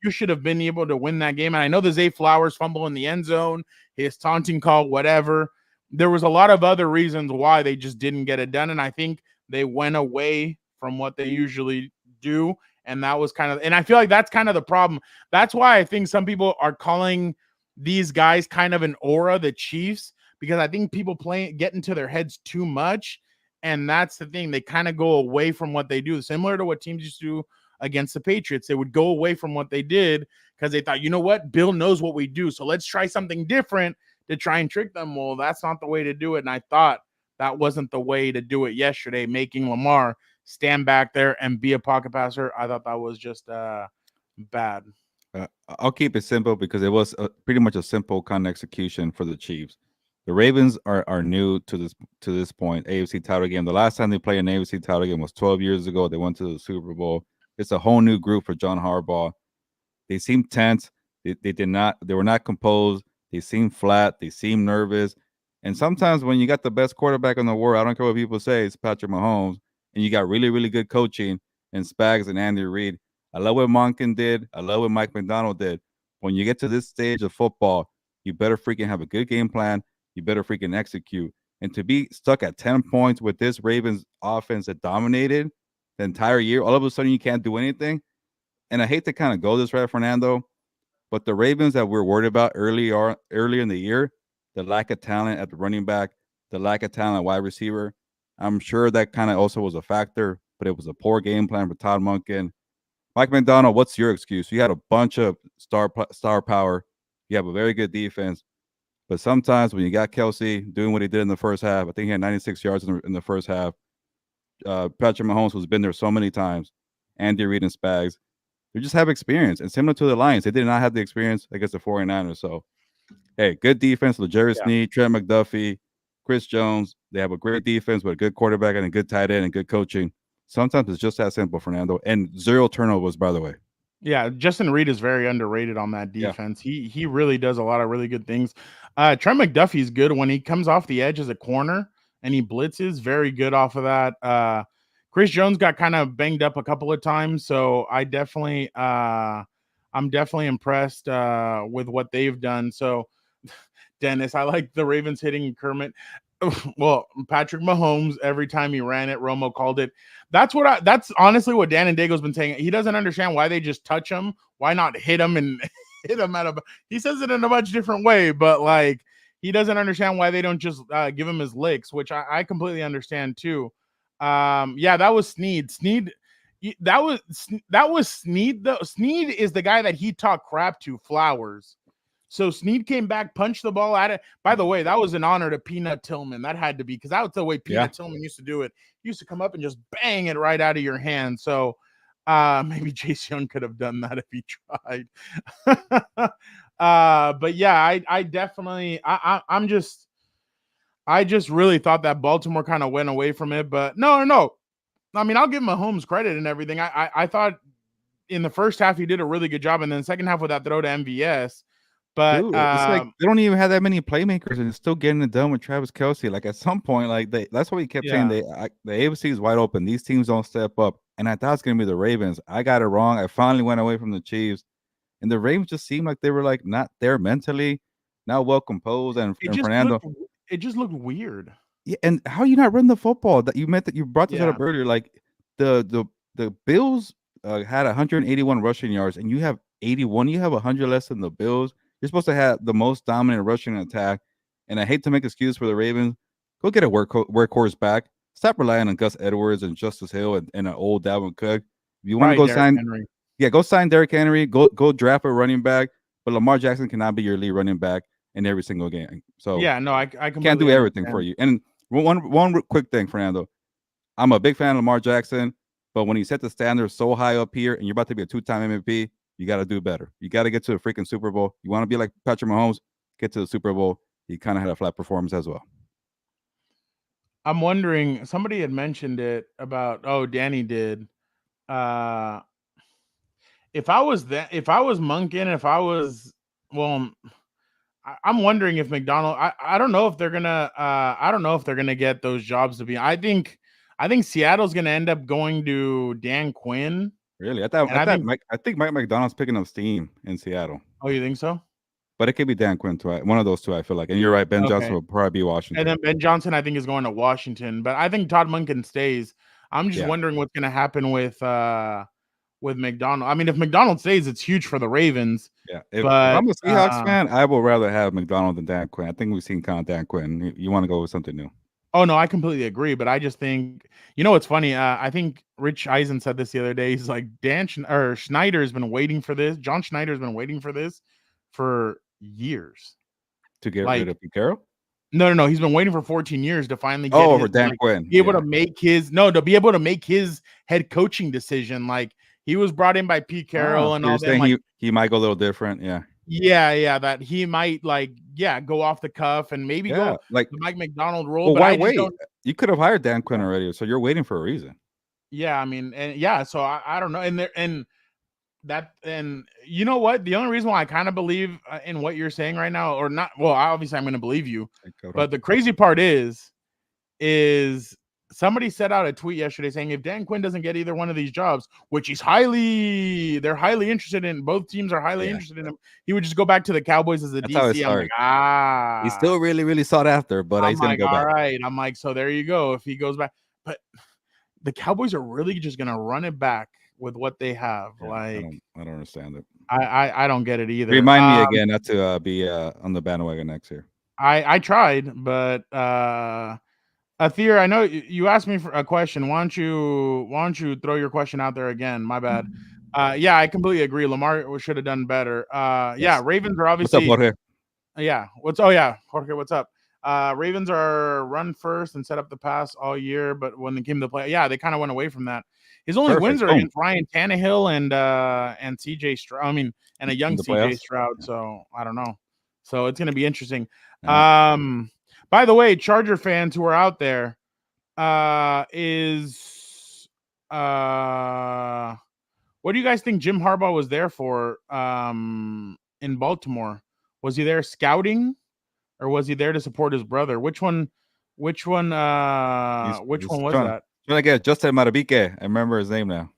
You should have been able to win that game. And I know the Zay Flowers fumble in the end zone, his taunting call, whatever. There was a lot of other reasons why they just didn't get it done. And I think they went away from what they usually do. And that was and I feel like that's kind of the problem. That's why I think some people are calling these guys kind of an aura, the Chiefs, because I think people get into their heads too much. And that's the thing. They kind of go away from what they do, similar to what teams used to do against the Patriots. They would go away from what they did because they thought, you know what, Bill knows what we do. So let's try something different to try and trick them. Well, that's not the way to do it. And I thought that wasn't the way to do it yesterday, making Lamar stand back there and be a pocket passer. I thought that was just bad. I'll keep it simple because it was pretty much a simple kind of execution for the Chiefs. The Ravens are new to this point. AFC title game. The last time they played an AFC title game was 12 years ago. They went to the Super Bowl. It's a whole new group for John Harbaugh. They seem tense. They were not composed. They seem flat. They seem nervous. And sometimes when you got the best quarterback in the world, I don't care what people say, it's Patrick Mahomes, and you got really, really good coaching and Spags and Andy Reid. I love what Monken did. I love what Mike McDonald did. When you get to this stage of football, you better freaking have a good game plan. You better freaking execute. And to be stuck at 10 points with this Ravens offense that dominated the entire year, all of a sudden you can't do anything. And I hate to kind of go this way, Fernando, but the Ravens that we're worried about earlier in the year, the lack of talent at the running back, the lack of talent at wide receiver, I'm sure that kind of also was a factor, but it was a poor game plan for Todd Monken. Mike McDonald, what's your excuse? You had a bunch of star power. You have a very good defense. But sometimes when you got Kelce doing what he did in the first half, I think he had 96 yards in the first half. Patrick Mahomes has been there so many times. Andy Reid and Spags. They just have experience. And similar to the Lions, they did not have the experience against the 49ers. So, hey, good defense. L'Jarius Yeah. Sneed, Trent McDuffie, Chris Jones. They have a great defense with a good quarterback and a good tight end and good coaching. Sometimes it's just that simple, Fernando. And 0 turnovers, by the way. Yeah, Justin Reed is very underrated on that Yeah. defense. He really does a lot of really good things. Trent McDuffie's good when he comes off the edge as a corner and he blitzes. Very good off of that. Chris Jones got kind of banged up a couple of times, so I'm definitely impressed with what they've done. So, Dennis, I like the Ravens hitting Kermit. Well, Patrick Mahomes, every time he ran it, Romo called it. That's honestly what Dan and Dago's been saying. He doesn't understand why they just touch him. Why not hit him and hit him he says it in a much different way, but like he doesn't understand why they don't just give him his licks, which I completely understand too. Yeah, that was Sneed. That was Sneed though. Sneed is the guy that he talked crap to, Flowers. So Sneed came back, punched the ball at it. By the way, that was an honor to Peanut Tillman. That had to be, because that was the way Peanut Tillman used to do it. He used to come up and just bang it right out of your hand. So maybe Chase Young could have done that if he tried. But yeah, I definitely I just really thought that Baltimore kind of went away from it. But no. I mean, I'll give Mahomes credit and everything. I thought in the first half he did a really good job, and then the second half with that throw to MVS. But dude, it's like they don't even have that many playmakers, and it's still getting it done with Travis Kelce. Like at some point, like that's what we kept saying. The AFC is wide open. These teams don't step up, and I thought it's gonna be the Ravens. I got it wrong. I finally went away from the Chiefs, and the Ravens just seemed like they were like not there mentally, not well composed. And Fernando, it just looked weird. Yeah, and how you not run the football? That you brought this up earlier. Like the Bills had 181 rushing yards, and you have 81. You have 100 less than the Bills. You're supposed to have the most dominant rushing attack, and I hate to make excuses for the Ravens. Go get a workhorse back. Stop relying on Gus Edwards and Justice Hill and an old Dalvin Cook. If you want to go sign, go sign Derrick Henry. Go draft a running back. But Lamar Jackson cannot be your lead running back in every single game. So yeah, no, I can't do everything for you. And one quick thing, Fernando. I'm a big fan of Lamar Jackson, but when he set the standard so high up here, and you're about to be a 2-time MVP. You got to do better. You got to get to the freaking Super Bowl. You want to be like Patrick Mahomes, get to the Super Bowl. He kind of had a flat performance as well. I'm wondering, somebody had mentioned it about, Danny did. If I was Monken, I'm wondering if McDonald, I don't know if they're gonna get those jobs to be. I think Seattle's gonna end up going to Dan Quinn. Really? I think Mike McDonald's picking up steam in Seattle. Oh, you think so? But it could be Dan Quinn too. One of those two, I feel like. And you're right, Ben Johnson will probably be Washington. And then Ben Johnson, I think, is going to Washington. But I think Todd Monken stays. I'm just wondering what's going to happen with McDonald. I mean, if McDonald stays, it's huge for the Ravens. Yeah. If I'm a Seahawks fan, I would rather have McDonald than Dan Quinn. I think we've seen kind of Dan Quinn. You want to go with something new. Oh, no, I completely agree. But I just think, what's funny? I think Rich Eisen said this the other day. He's like, Schneider has been waiting for this. John Schneider's been waiting for this for years. To get rid of Pete Carroll? No. He's been waiting for 14 years to finally get for Dan Quinn. Be able to make his head coaching decision. Like, he was brought in by Pete Carroll and all that. Like, he might go a little different. Yeah. Yeah, that he might go off the cuff and maybe go like the Mike McDonald role. Well, why wait? You could have hired Dan Quinn already, so you're waiting for a reason. Yeah, I mean, so I don't know, and you know what? The only reason why I kind of believe in what you're saying right now, or not, well, obviously I'm going to believe you, but the crazy part is somebody set out a tweet yesterday saying if Dan Quinn doesn't get either one of these jobs, which they're highly interested in, both teams are highly interested in him, he would just go back to the Cowboys as a DC. I'm like, he's still really, really sought after, but he's going to go back. All right. I'm like, so there you go. If he goes back, but the Cowboys are really just going to run it back with what they have. Yeah, like, I don't understand it. I don't get it either. Remind me again not to be on the bandwagon next year. I tried, but Athir, I know you asked me for a question. Why don't you throw your question out there again? My bad. Yeah, I completely agree. Lamar should have done better. Yeah, Ravens are obviously. What's up, Jorge? Yeah. Jorge, what's up? Ravens are run first and set up the pass all year, but when they came to play, they kind of went away from that. His only Perfect. wins are Boom. against Ryan Tannehill and CJ Stroud. I mean, and a In young the CJ playoffs. Stroud. So I don't know. So it's gonna be interesting. Yeah. By the way, Charger fans who are out there, is what do you guys think Jim Harbaugh was there for in Baltimore? Was he there scouting or was he there to support his brother? Which one He's was trying that? to get Justin Maravike. I remember his name now.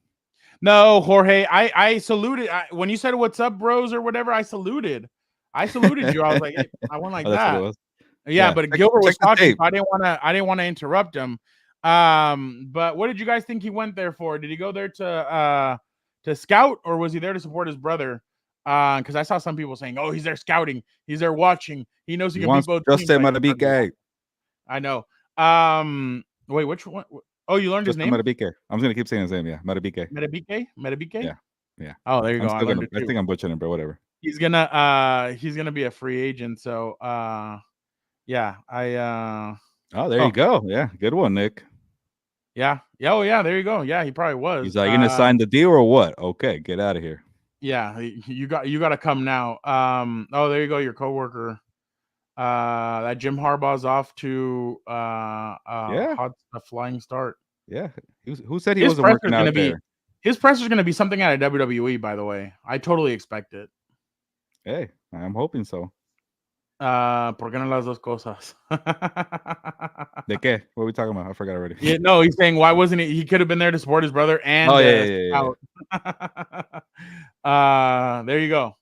No, Jorge, I saluted when you said what's up, bros, or whatever, I saluted. I saluted you. I was like, hey, I went like Oh, that's what it that. was. Yeah, but Gilbert Check was the talking, tape. so I didn't want to interrupt him. But what did you guys think he went there for? Did he go there to scout, or was he there to support his brother? Because I saw some people saying, "Oh, he's there scouting, he's there watching. He knows he He can beat wants both teams." Justin Like, Maravike. I know. Wait, which one? Oh, you learned his Justin name? Maravike. I'm just gonna keep saying his name. Yeah, Maravike. Metabike. Yeah, yeah. Oh, there you I'm go. I still learned gonna. it I too. think I'm butchering it, but whatever. He's gonna be a free agent. So yeah, Oh, there you go. Yeah, good one, Nick. yeah. Oh yeah, there you go. Yeah, he probably was. He's like, you gonna sign the deal or what? Okay, get out of here. Yeah, you got to come now. Oh, there you go, your coworker. That Jim Harbaugh's off to Yeah, a flying start. yeah. Who said he His wasn't working presser's gonna out be there? his presser's gonna be something out of WWE, by the way. I totally expect it. Hey, I'm hoping so. ¿Por qué no las dos cosas? De qué? What are we talking about? I forgot already. Yeah, no, he's saying why wasn't he? He could have been there to support his brother and Oh yeah. out. There you go.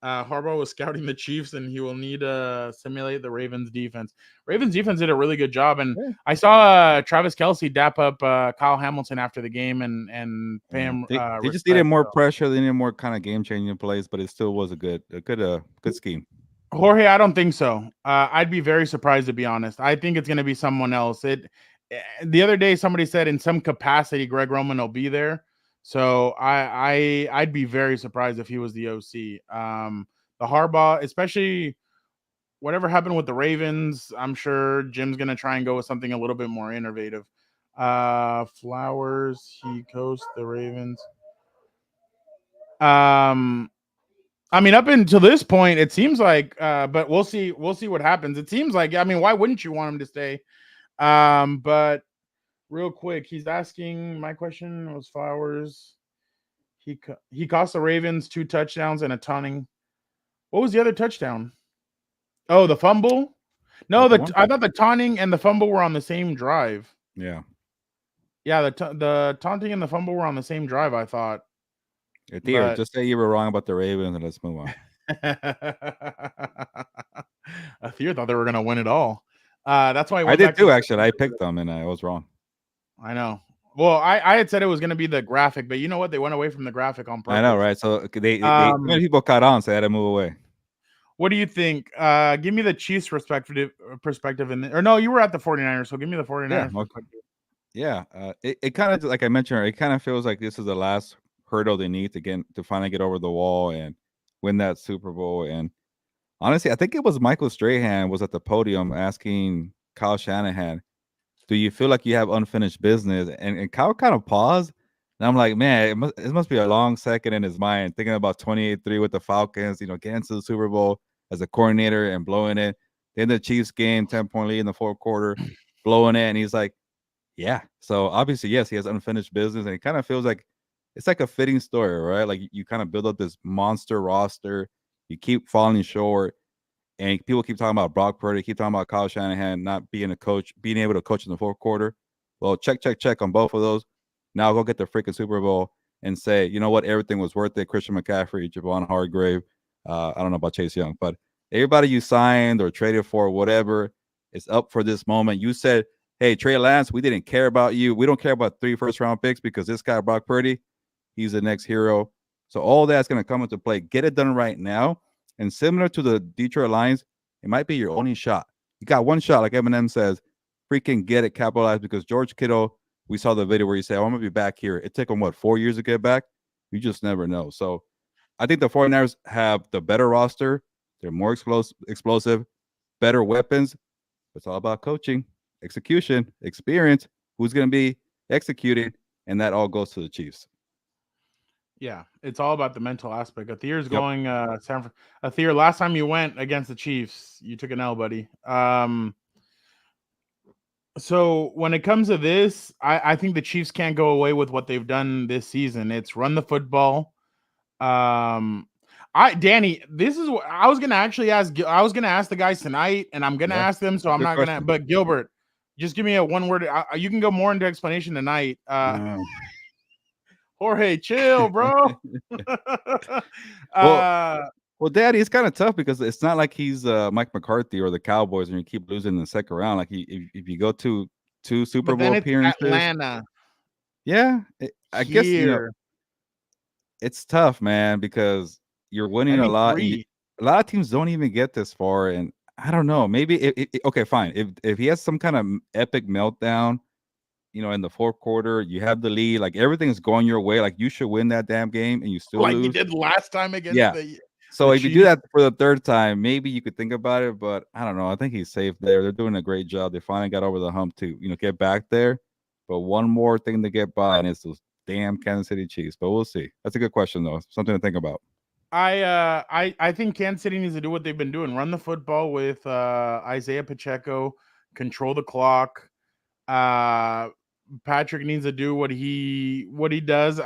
Harbaugh was scouting the Chiefs, and he will need to simulate the Ravens defense. Ravens defense did a really good job, and Yeah. I saw Travis Kelce dap up Kyle Hamilton after the game and pay him. They just needed more pressure. They needed more kind of game changing plays, but it still was a good scheme. Jorge, I don't think so. I'd be very surprised, to be honest. I think it's going to be someone else. The other day somebody said in some capacity Greg Roman will be there. So I'd be very surprised if he was the OC. The Harbaugh, especially whatever happened with the Ravens, I'm sure Jim's gonna try and go with something a little bit more innovative. Flowers, he coached the Ravens. I mean, up until this point, it seems like, but we'll see what happens. It seems like, I mean, why wouldn't you want him to stay? But real quick, he's asking, my question was Flowers. He cost the Ravens 2 touchdowns and a taunting. What was the other touchdown? Oh, the fumble? No, I thought the taunting and the fumble were on the same drive. Yeah. Yeah, the taunting and the fumble were on the same drive, I thought. Dear, just say you were wrong about the Ravens and let's move on. Theo thought they were going to win it all. That's why I did too, actually. I picked them and I was wrong. I know. Well, I had said it was going to be the graphic, but you know what? They went away from the graphic on purpose. I know, right? So many people caught on, so they had to move away. What do you think? Give me the Chiefs perspective or no, you were at the 49ers, so give me the 49ers perspective. Yeah. It kind of, like I mentioned, it kind of feels like this is the last hurdle they need to finally get over the wall and win that Super Bowl. And honestly, I think it was Michael Strahan was at the podium asking Kyle Shanahan, do you feel like you have unfinished business? And Kyle kind of paused. And I'm like, man, it must be a long second in his mind, thinking about 28-3 with the Falcons, getting to the Super Bowl as a coordinator and blowing it. Then the Chiefs game, 10-point lead in the fourth quarter, blowing it. And he's like, yeah. So obviously, yes, he has unfinished business. And it kind of feels like it's like a fitting story, right? Like you kind of build up this monster roster. You keep falling short. And people keep talking about Brock Purdy, keep talking about Kyle Shanahan not being a coach, being able to coach in the fourth quarter. Well, check on both of those. Now go get the freaking Super Bowl and say, you know what, everything was worth it. Christian McCaffrey, Javon Hargrave. I don't know about Chase Young, but everybody you signed or traded for, whatever, is up for this moment. You said, hey, Trey Lance, we didn't care about you. We don't care about 3 first-round picks because this guy, Brock Purdy, he's the next hero. So all that's going to come into play. Get it done right now. And similar to the Detroit Lions, it might be your only shot. You got one shot, like Eminem says, freaking get it, capitalized, because George Kittle, we saw the video where he said, I'm going to be back here. It took him, 4 years to get back? You just never know. So I think the 49ers have the better roster. They're more explosive, better weapons. It's all about coaching, execution, experience. Who's going to be executing? and that all goes to the Chiefs. Yeah, it's all about the mental aspect. Athir's Yep. going Athir, last time you went against the Chiefs, you took an L, buddy. So when it comes to this, I think the Chiefs can't go away with what they've done this season. It's run the football. Danny, this is what I was gonna actually ask. I was gonna ask the guys tonight, and I'm gonna Yeah. ask them. So I'm Good not gonna. question. But Gilbert, just give me a one word. You can go more into explanation tonight. Jorge, chill, bro. Well, uh, well, Daddy, it's kind of tough because it's not like he's Mike McCarthy or the Cowboys, and you keep losing in the second round. Like if you go to two Super but Bowl then it's appearances, Atlanta yeah, I guess here. it's tough, man, because you're winning I a think lot, and three. a lot of teams don't even get this far. And I don't know, maybe okay, fine. If he has some kind of epic meltdown, in the fourth quarter, you have the lead, like everything's going your way, like you should win that damn game, and you still Like you lose. did last time against Yeah. the So if you do Chiefs. that for the third time, maybe you could think about it, but I don't know. I think he's safe there. They're doing a great job. They finally got over the hump to, get back there. But one more thing to get by, and it's those damn Kansas City Chiefs. But we'll see. That's a good question, though. Something to think about. I think Kansas City needs to do what they've been doing: run the football with Isaiah Pacheco, control the clock. Patrick needs to do what he does.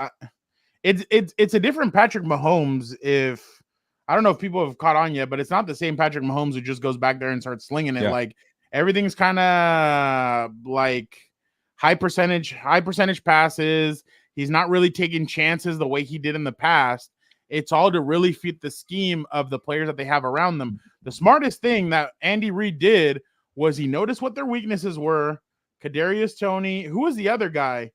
It's a different Patrick Mahomes. If I don't know if people have caught on yet, but it's not the same Patrick Mahomes who just goes back there and starts slinging it. Yeah. Like everything's kind of like high percentage passes. He's not really taking chances the way he did in the past. It's all to really fit the scheme of the players that they have around them. The smartest thing that Andy Reid did was he noticed what their weaknesses were. Kadarius Toney, who was the other guy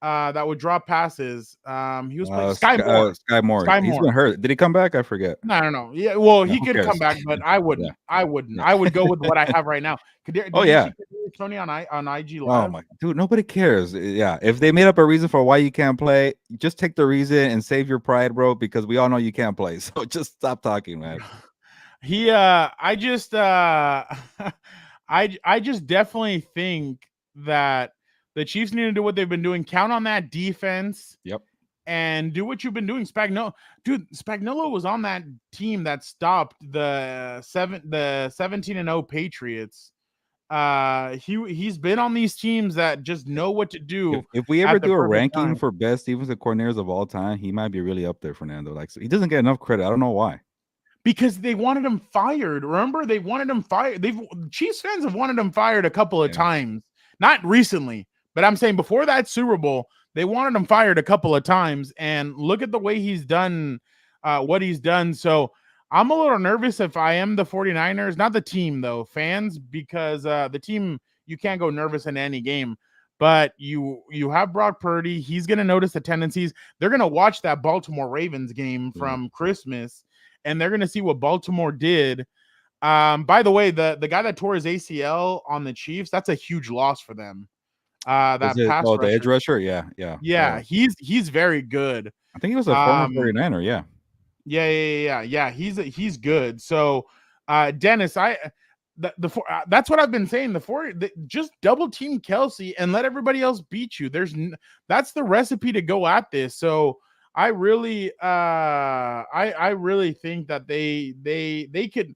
that would drop passes? He was playing Sky Moore. Sky Moore. He's been hurt. Did he come back? I forget. I don't know. Yeah, well, No, he who could cares? come back, but I wouldn't. Yeah. I wouldn't. Yeah. I would go with what I have right now. Did Oh, you yeah. see Kadarius Toney on IG Oh Live? my dude, nobody cares. Yeah, if they made up a reason for why you can't play, just take the reason and save your pride, bro. Because we all know you can't play. So just stop talking, man. I just I just definitely think that the Chiefs need to do what they've been doing. Count on that defense. Yep. And do what you've been doing. Spagnuolo was on that team that stopped the 17-0 Patriots. He's been on these teams that just know what to do. If we ever do a ranking for best defensive coordinators of all time, he might be really up there, Fernando. Like, so he doesn't get enough credit. I don't know why. Because they wanted him fired. Remember, they wanted him fired. Chiefs fans have wanted him fired a couple of times. Not recently, but I'm saying before that Super Bowl, they wanted him fired a couple of times. And look at the way he's done what he's done. So I'm a little nervous if I am the 49ers, not the team though, fans, because the team, you can't go nervous in any game. But you have Brock Purdy. He's going to notice the tendencies. They're going to watch that Baltimore Ravens game from Christmas, and they're going to see what Baltimore did. By the way, the guy that tore his ACL on the Chiefs, that's a huge loss for them. That pass rusher. The edge rusher? Yeah. He's very good. I think he was a former 49er, Yeah. He's good. So, Dennis, that's what I've been saying. Just double team Kelsey and let everybody else beat you. That's the recipe to go at this. So I really think that they could.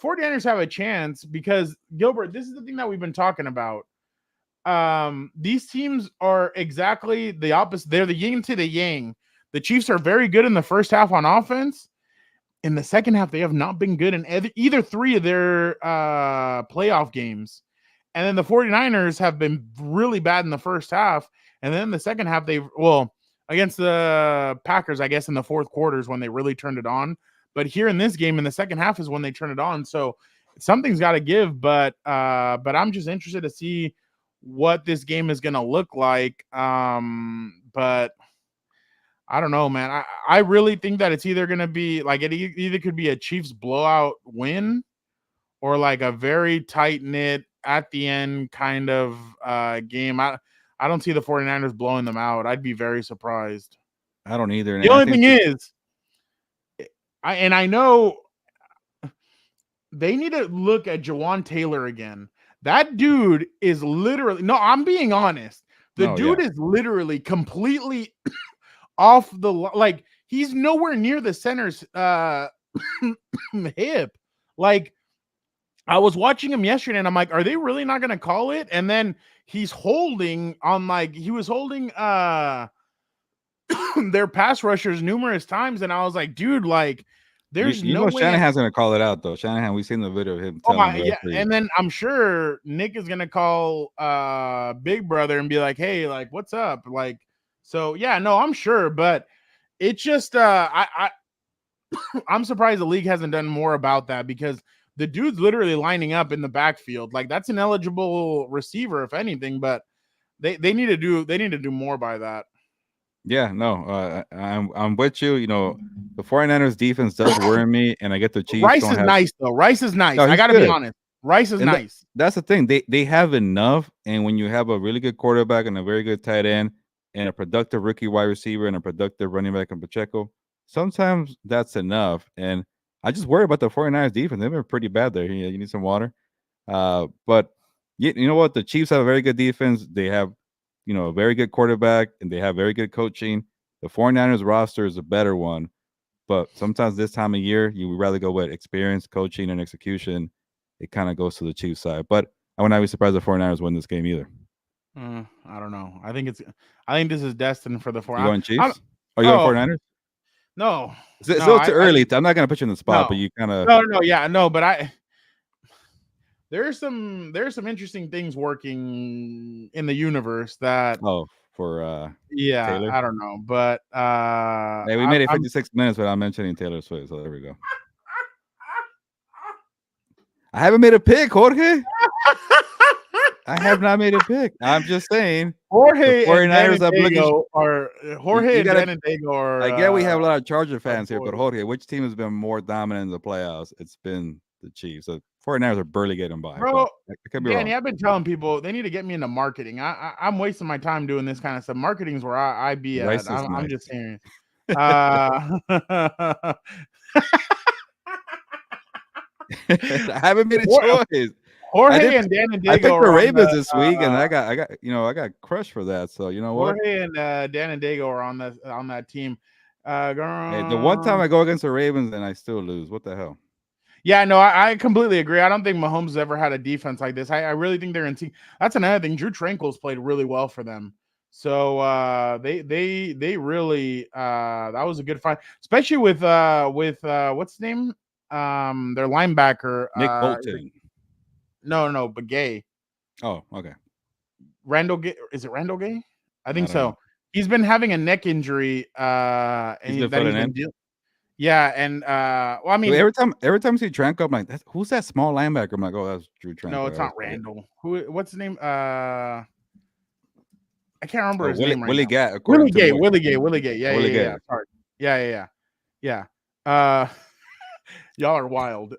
49ers have a chance because Gilbert, this is the thing that we've been talking about. These teams are exactly the opposite. They're the yin to the yang. The Chiefs are very good in the first half on offense. In the second half, they have not been good in either three of their playoff games. And then the 49ers have been really bad in the first half. And then the second half, against the Packers, I guess, in the fourth quarter is when they really turned it on. But here in this game, in the second half is when they turn it on. So something's got to give. But I'm just interested to see what this game is going to look like. But I don't know, man. I really think that it's either going to be like it either could be a Chiefs blowout win or like a very tight knit at the end kind of game. I don't see the 49ers blowing them out. I'd be very surprised. I don't either. The only thing is, I know they need to look at Jawan Taylor again. That dude is literally, no, I'm being honest. The No, yeah. dude is literally completely off the like. He's nowhere near the center's hip. Like I was watching him yesterday, and I'm like, are they really not going to call it? And then he's holding on, like he was holding their pass rushers numerous times, and I was like, dude, like there's You no know way. Shanahan's gonna call it out though. Shanahan, we've seen the video of him Oh telling my, the yeah, referee. and then I'm sure Nick is gonna call Big Brother and be like, hey, like what's up? Like, so yeah, no, I'm sure, but it's just I'm surprised the league hasn't done more about that, because the dude's literally lining up in the backfield. Like that's an eligible receiver, if anything, but they need to do more by that. Yeah, no, I'm with you. You know, the 49ers defense does worry me, and I get the Chiefs Rice don't is have. nice though. Rice is nice. No, I he's gotta be good. honest. Rice is And nice. that's the thing. They have enough, and when you have a really good quarterback and a very good tight end and a productive rookie wide receiver and a productive running back in Pacheco, sometimes that's enough. And I just worry about the 49ers defense. They've been pretty bad there. You need some water. But you know what? The Chiefs have a very good defense. They have, you know, a very good quarterback, and they have very good coaching. The 49ers roster is a better one. But sometimes this time of year, you would rather go with experience, coaching, and execution. It kind of goes to the Chiefs side. But I would not be surprised if 49ers win this game either. I don't know. I think this is destined for the four. You going I'm, Chiefs? Are you going 49ers? no, It's a no, little too early. I'm not going to put you in the spot, but no, you kind of. no, yeah, no, but there's some interesting things working in the universe that Oh, for yeah, Taylor? I don't know, but Hey, we made it 56 minutes without mentioning Taylor Swift, so there we go. I haven't made a pick, Jorge. I have not made a pick. I'm just saying. Jorge and 49ers Dan and Dago are Jorge and Dan and Dago are. I get we have a lot of Charger fans here, boys. but Jorge, which team has been more dominant in the playoffs? It's been the Chiefs. So 49ers are barely getting by. Bro, I could be Danny, wrong. I've been telling people they need to get me into marketing. I'm wasting my time doing this kind of stuff. Marketing's where I be Rice at. is I'm nice. just saying. I haven't made a choice. Jorge and Dan and Dago. I picked the Ravens this week, and I got crushed for that. So you know what? Jorge and Dan and Dago are on that team. Hey, the one time I go against the Ravens and I still lose. What the hell? Yeah, no, I completely agree. I don't think Mahomes has ever had a defense like this. I really think they're in team. That's another thing. Drew Tranquil's played really well for them. So they really that was a good fight, especially with what's his name? Their linebacker. Nick Bolton. No, but Gay. Oh, okay. Randall Gay. Is it Randall Gay? I think so. Know. He's been having a neck injury. And he's been dealing. Yeah, and well, I mean, every time I see Tranquil, I'm like, who's that small linebacker? I'm like, oh, that's Drew Tranquil. No, it's not Randall. What's his name? I can't remember his name right Willie now. Gay. Willie Gay. Yeah, Willie Gay. Yeah. Sorry. Yeah. Y'all are wild.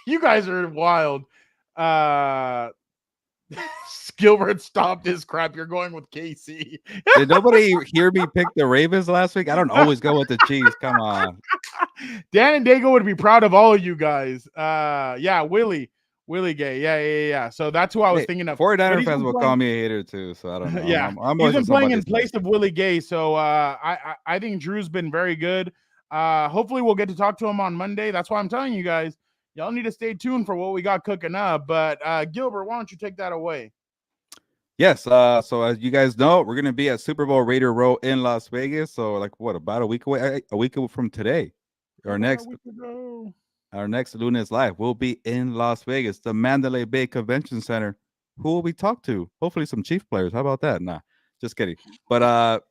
You guys are wild. Gilbert stopped his crap. You're going with KC. Did nobody hear me pick the Ravens last week? I don't always go with the Chiefs. Come on. Dan and Dago would be proud of all of you guys. Yeah, Willie Gay. Yeah. So that's who I was thinking of. 49er fans will call me a hater too, so I don't know. Yeah, he's been playing in place of Willie Gay. So I think Drew's been very good. Hopefully we'll get to talk to him on Monday. That's why I'm telling you guys, y'all need to stay tuned for what we got cooking up. But Gilbert, why don't you take that away? Yes. So as you guys know, we're gonna be at Super Bowl Raider Row in Las Vegas. So like what, about a week away? A week from today. Our next Lunes Live will be in Las Vegas, the Mandalay Bay Convention Center. Who will we talk to? Hopefully some Chief players. How about that? Nah, just kidding. But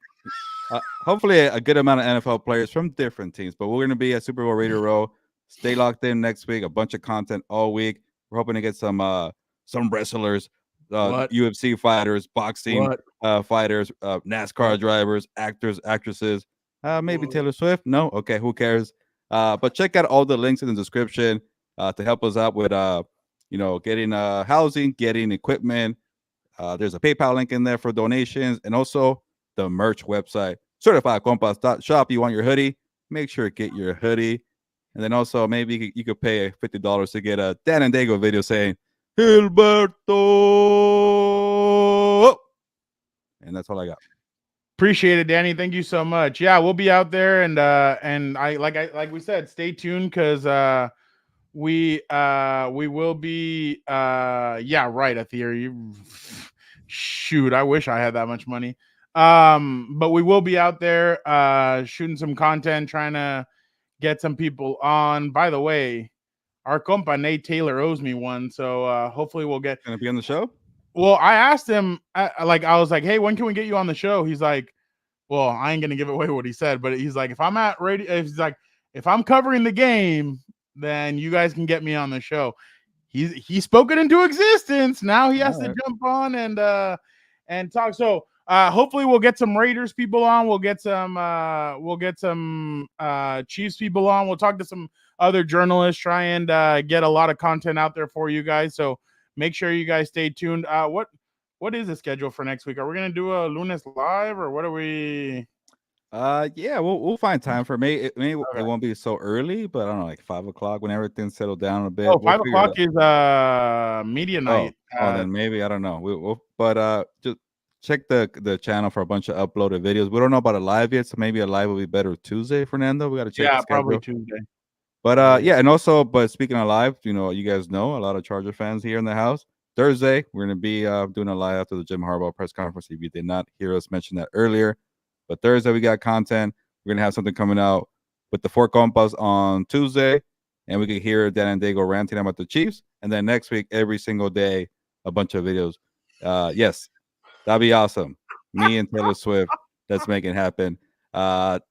hopefully a good amount of NFL players from different teams. But we're gonna be at Super Bowl Raider Row. Stay locked in next week. A bunch of content all week. We're hoping to get some wrestlers, UFC fighters, boxing fighters, NASCAR drivers, actors, actresses. Maybe Taylor Swift. No, okay, who cares? But check out all the links in the description to help us out with getting housing, getting equipment. There's a PayPal link in there for donations, and also the merch website, certifiedcompas.shop. You want your hoodie? Make sure to get your hoodie. And then also maybe you could pay $50 to get a Dan and Dago video saying Gilberto. And that's all I got. Appreciate it, Danny. Thank you so much. Yeah, we'll be out there, and like we said, stay tuned because we will be yeah, right, Aether. You shoot, I wish I had that much money. But we will be out there shooting some content, trying to get some people on. By the way, our compa Nate Taylor owes me one, so hopefully we'll get. Gonna be on the show? Well, I asked him, I was like, hey, when can we get you on the show? He's like, well, I ain't gonna give away what he said, but he's like, if I'm at radio, he's like, if I'm covering the game, then you guys can get me on the show. He spoke it into existence. Now he has to jump on and talk. So hopefully we'll get some Raiders people on. We'll get some Chiefs people on. We'll talk to some other journalists. Try and get a lot of content out there for you guys. So make sure you guys stay tuned. What is the schedule for next week? Are we gonna do a Lunes live or what are we? Yeah, we'll find time for me. It Okay. won't be so early, but I don't know, like 5 o'clock when everything's settled down a bit. Oh, We'll 5 figure it o'clock out. is media night. Then maybe I don't know. We'll but just check the channel for a bunch of uploaded videos. We don't know about a live yet, so maybe a live will be better Tuesday, Fernando. We got to check the Yeah, probably schedule. Tuesday. But yeah, and also, but speaking of live, you guys know a lot of Charger fans here in the house. Thursday, we're gonna be doing a live after the Jim Harbaugh press conference. If you did not hear us mention that earlier, but Thursday we got content. We're gonna have something coming out with the four compas on Tuesday, and we can hear Dan and Dago ranting about the Chiefs. And then next week, every single day, a bunch of videos. Yes, that'd be awesome. Me and Taylor Swift. Let's make it happen. Can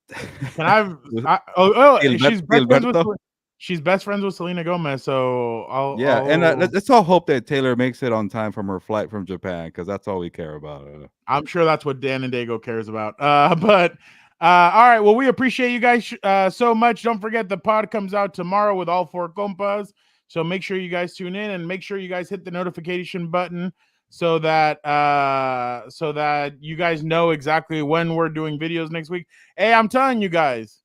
she's best friends with Selena Gomez, so let's all hope that Taylor makes it on time from her flight from Japan, because that's all we care about. I'm sure that's what Dan and Dago cares about. But all right, well, we appreciate you guys so much. Don't forget the pod comes out tomorrow with all four compas, so make sure you guys tune in and make sure you guys hit the notification button so that you guys know exactly when we're doing videos next week. Hey, I'm telling you guys,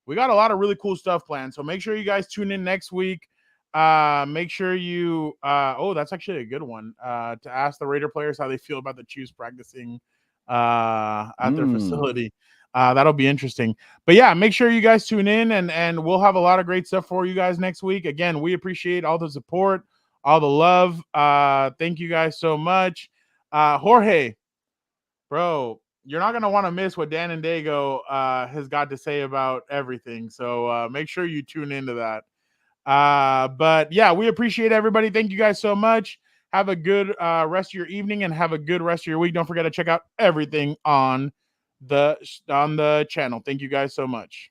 we got a lot of really cool stuff planned, so make sure you guys tune in next week. Make sure you that's actually a good one to ask the Raider players how they feel about the Chiefs practicing at their facility. That'll be interesting. But yeah, make sure you guys tune in and we'll have a lot of great stuff for you guys next week. Again, we appreciate all the support, all the love. Thank you guys so much. Jorge, bro, you're not going to want to miss what Dan and Dago has got to say about everything. So make sure you tune into that. But yeah, we appreciate everybody. Thank you guys so much. Have a good rest of your evening and have a good rest of your week. Don't forget to check out everything on the channel. Thank you guys so much.